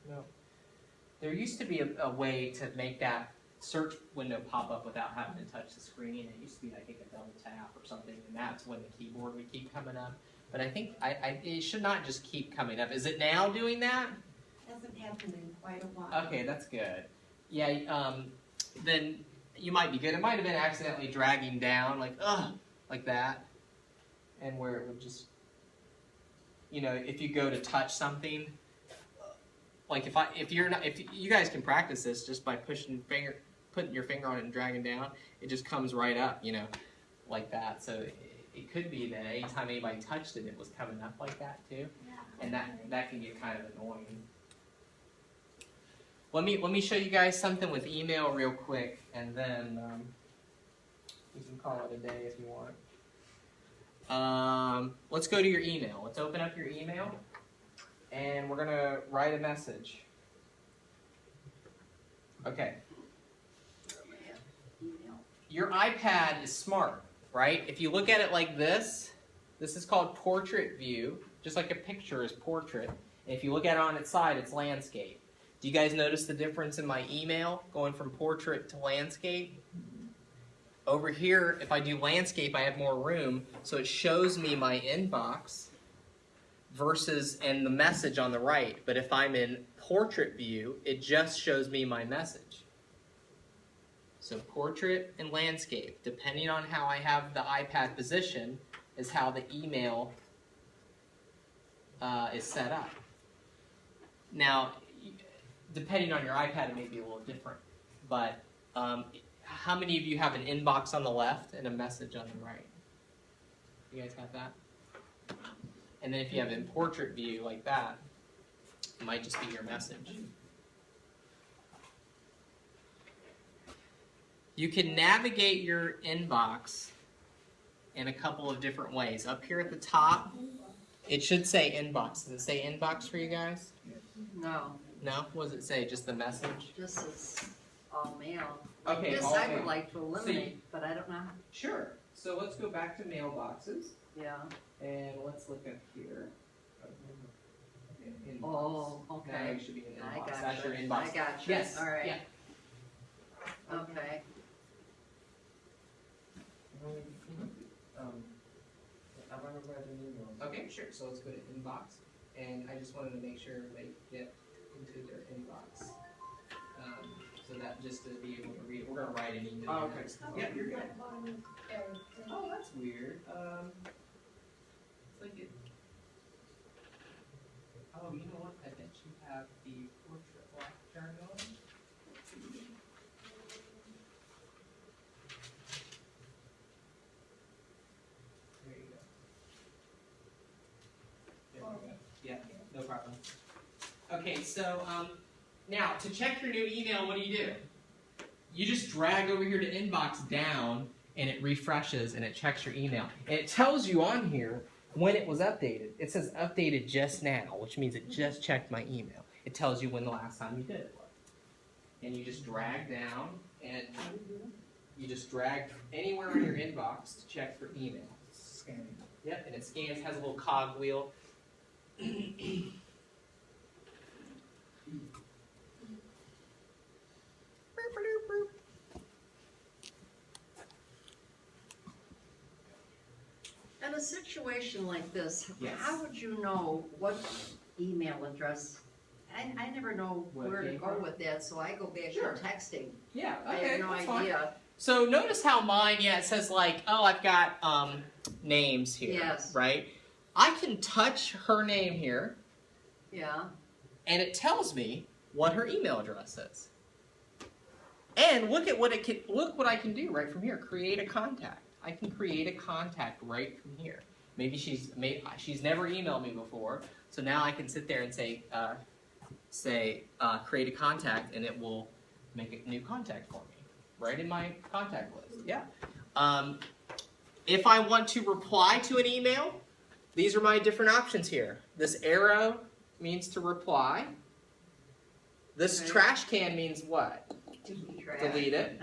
No. There used to be a way to make that search window pop up without having to touch the screen. It used to be, I think, a double tap or something, and that's when the keyboard would keep coming up. But I think it should not just keep coming up. Is it now doing that? Hasn't happened in quite a while. Okay, that's good. Yeah, then you might be good. It might have been accidentally dragging down, like that, and where it would just, if you go to touch something, like if you guys can practice this just by putting your finger on it and dragging down, it just comes right up, you know, like that. So it could be that anytime anybody touched it, it was coming up like that too, and that can get kind of annoying. Let me show you guys something with email real quick, and then you can call it a day if you want. Let's go to your email. Let's open up your email, and we're gonna write a message. Okay. Your iPad is smart, right? If you look at it like this is called portrait view, just like a picture is portrait. And if you look at it on its side, it's landscape. Do you guys notice the difference in my email going from portrait to landscape? Over here, if I do landscape, I have more room, so it shows me my inbox versus and the message on the right. But if I'm in portrait view, it just shows me my message. So portrait and landscape, depending on how I have the iPad position, is how the email is set up. Now, depending on your iPad, it may be a little different. But how many of you have an inbox on the left and a message on the right? You guys have that? And then if you have in portrait view like that, it might just be your message. You can navigate your inbox in a couple of different ways. Up here at the top, it should say inbox. Does it say inbox for you guys? No, No? What does it say? Just the message? this is all mail. Okay, This all I mail. would like to eliminate, but I don't know. Sure. So let's go back to mailboxes, Yeah. and let's look up here. Inbox. Oh, Now okay. you should be in I inbox. got That's you. your inbox. I got you. Yes. All right. Yeah. Okay. Okay, sure. So let's go to inbox, and I just wanted to make sure they get into their inbox, so that just to be able to read it, we're gonna write an email. Oh, next. Yeah, you're good. Oh, that's weird. It's like it. Oh, you know what? I bet you have the portrait lock turned on. There you go. There we go. Yeah, no problem. Okay, so now to check your new email, what do? You just drag over here to inbox down, and it refreshes and it checks your email. And it tells you on here when it was updated. It says updated just now, which means it just checked my email. It tells you when the last time you did it was. And you just drag down, and you just drag anywhere in your inbox to check for email. Scanning. Yep, and it scans, has a little cog wheel. In a situation like this, Yes. how would you know what email address? I never know What where to came go from? with that, so I go back Sure. to texting. Yeah, I okay, have no that's fine. idea. So notice how mine, yeah, it says like, oh, I've got names here, Yes. right? I can touch her name here, Yeah. and it tells me what her email address is. And look at what it can, look what I can do right from here. Create a contact. I can create a contact right from here. Maybe she's never emailed me before, so now I can sit there and say create a contact, and it will make a new contact for me right in my contact list. Yeah. If I want to reply to an email, these are my different options here. This arrow means to reply. This Okay. trash can means what? Delete it.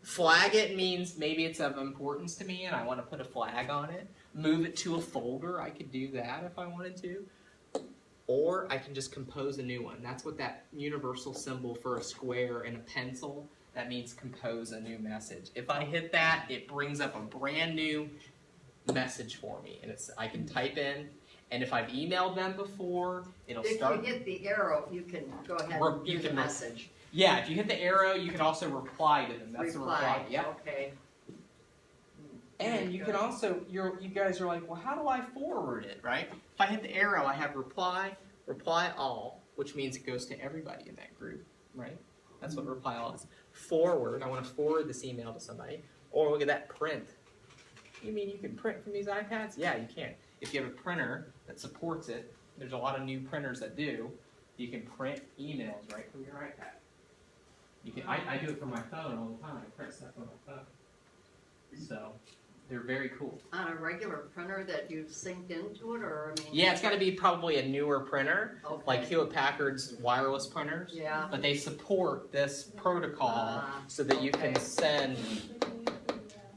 Flag it means maybe it's of importance to me and I want to put a flag on it. Move it to a folder. I could do that if I wanted to. Or I can just compose a new one. That's what that universal symbol for a square and a pencil, that means compose a new message. If I hit that, it brings up a brand new message for me. And I can type in, and if I've emailed them before, it'll If start. you hit the arrow, you can go ahead Re- and you do the can message. Yeah, if you hit the arrow, you can also reply to them. That's the reply. Yep. Okay. And Very you good. can also, you guys are like, well, how do I forward it, right? If I hit the arrow, I have reply, reply all, which means it goes to everybody in that group, right? That's what reply all is. Forward, I want to forward this email to somebody. Or look at that, print. You mean you can print from these iPads? Yeah, you can. If you have a printer that supports it, there's a lot of new printers that do, you can print emails right from your iPad. You can. I do it from my phone all the time. I print stuff on my phone. So, they're very cool. On a regular printer that you've synced into it, or I mean? Yeah, it's got to be probably a newer printer, Okay. like Hewlett-Packard's wireless printers. Yeah. But they support this protocol so that you can send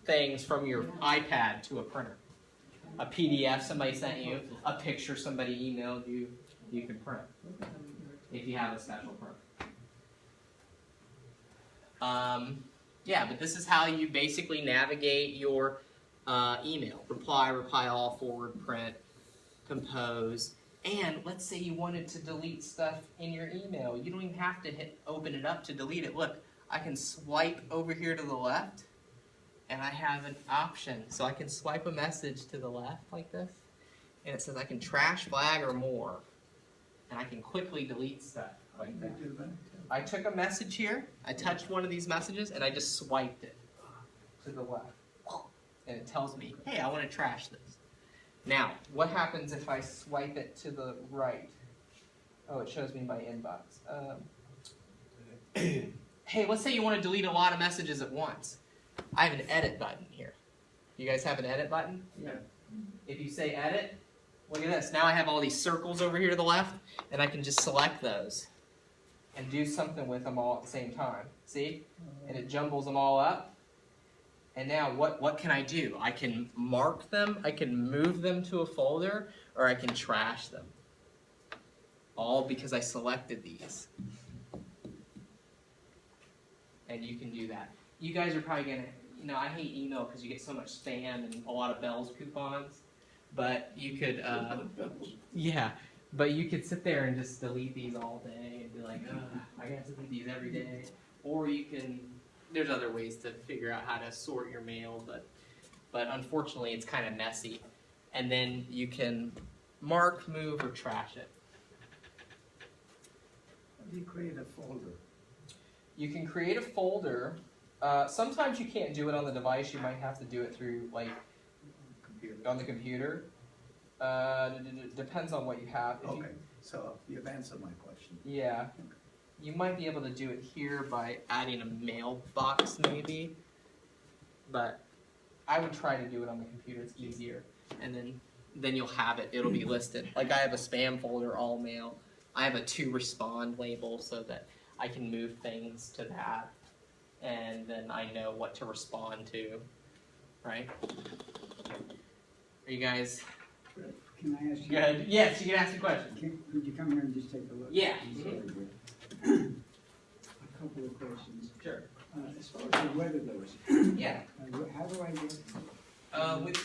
things from your iPad to a printer. A PDF somebody sent you, a picture somebody emailed you, you can print if you have a special printer. Yeah, but this is how you basically navigate your email. Reply, reply all, forward, print, compose. And let's say you wanted to delete stuff in your email. You don't even have to open it up to delete it. Look, I can swipe over here to the left, and I have an option. So I can swipe a message to the left like this, and it says I can trash, flag, or more. And I can quickly delete stuff like that. I took a message here, I touched one of these messages, and I just swiped it to the left. And it tells me, hey, I want to trash this. Now, what happens if I swipe it to the right? Oh, it shows me my inbox. Hey, let's say you want to delete a lot of messages at once. I have an edit button here. You guys have an edit button? Yeah. If you say edit, look at this. Now I have all these circles over here to the left, and I can just select those and do something with them all at the same time. See? And it jumbles them all up. And now what can I do? I can mark them, I can move them to a folder, or I can trash them. All because I selected these. And you can do that. You guys are probably going to, I hate email because you get so much spam and a lot of Bell's coupons. But you could, yeah, but you could sit there and just delete these all day and be like, I got to delete these every day. Or you can, there's other ways to figure out how to sort your mail, but unfortunately it's kind of messy. And then you can mark, move, or trash it. How do you create a folder? You can create a folder. Sometimes you can't do it on the device. You might have to do it through, like, on the computer. Depends on what you have. Okay, so you've answered my question. Yeah. You might be able to do it here by adding a mailbox, maybe. But I would try to do it on the computer. It's easier. And then you'll have it. It'll be listed. Like I have a spam folder, all mail. I have a to respond label so that I can move things to that. And then I know what to respond to. Right? Are you guys Can I ask you? good? Yes, you can ask a question. Could you come here and just take a look? Yeah. A couple of questions. Sure. As far as the weather goes, Yeah. how do I get?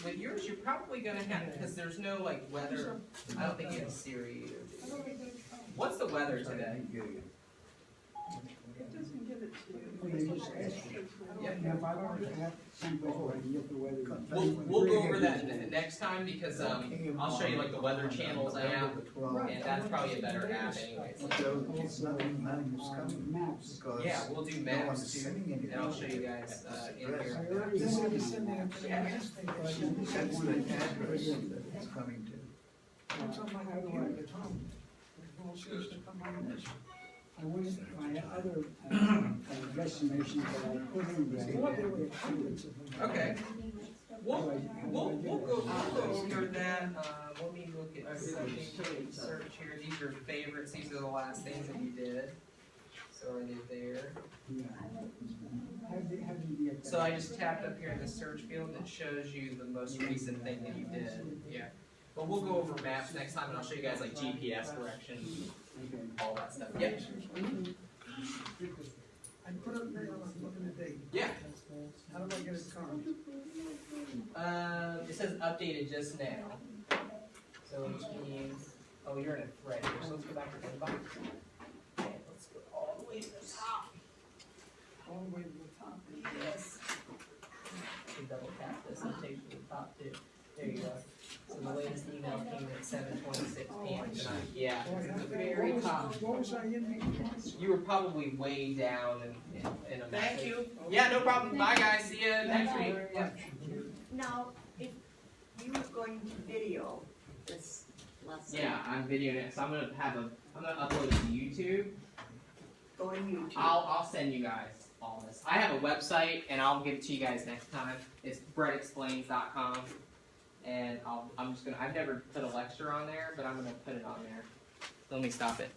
With yours, you're probably gonna have, because there's no like weather. I don't think you have Siri. What's the weather today? It doesn't give it to you. Well, they just ask you. Yeah. Now, if I want to have someplace where I can get the weather. We'll go over that next time because I'll show you like the weather channels I have, and that's probably a better app anyway. It's nothing is coming. Maps. Because Yeah, we'll do no one's maps too, sending anything. and I'll show you guys in I here. already have to send that. That's the address that it's coming to. It's on my computer at home. It won't choose to come on this. I went, my other destinations that I put in there. Okay. We'll go over that. Let me look at search here. These are favorites. These are the last things that you did. So I did there. Yeah. How do you get that? So I just tapped up here in the search field and it shows you the most recent thing that you did. Yeah. But we'll go over maps next time and I'll show you guys like GPS directions, all that stuff. Yeah. I put up there, I'm looking at date. Yeah. How do I get it current? It says updated just now. So which means, oh, you're in a thread here. So let's go back to the inbox. Okay, let's go all the way to the top. All the way to the top. Yes. You double tap this and take you to the top too. There you go. So the latest email came in at 7:26 p.m. tonight. Yeah, it's at the very top. What was I in before? You were probably way down in a Thank message. you. Yeah, no problem. Bye, guys. See you next week. Yeah. Now, if you were going to video this lesson. Yeah, I'm videoing it, so I'm gonna upload it to YouTube. Go to YouTube. I'll send you guys all this. I have a website, and I'll give it to you guys next time. It's brettexplains.com, and I've never put a lecture on there, but I'm gonna put it on there. Let me stop it.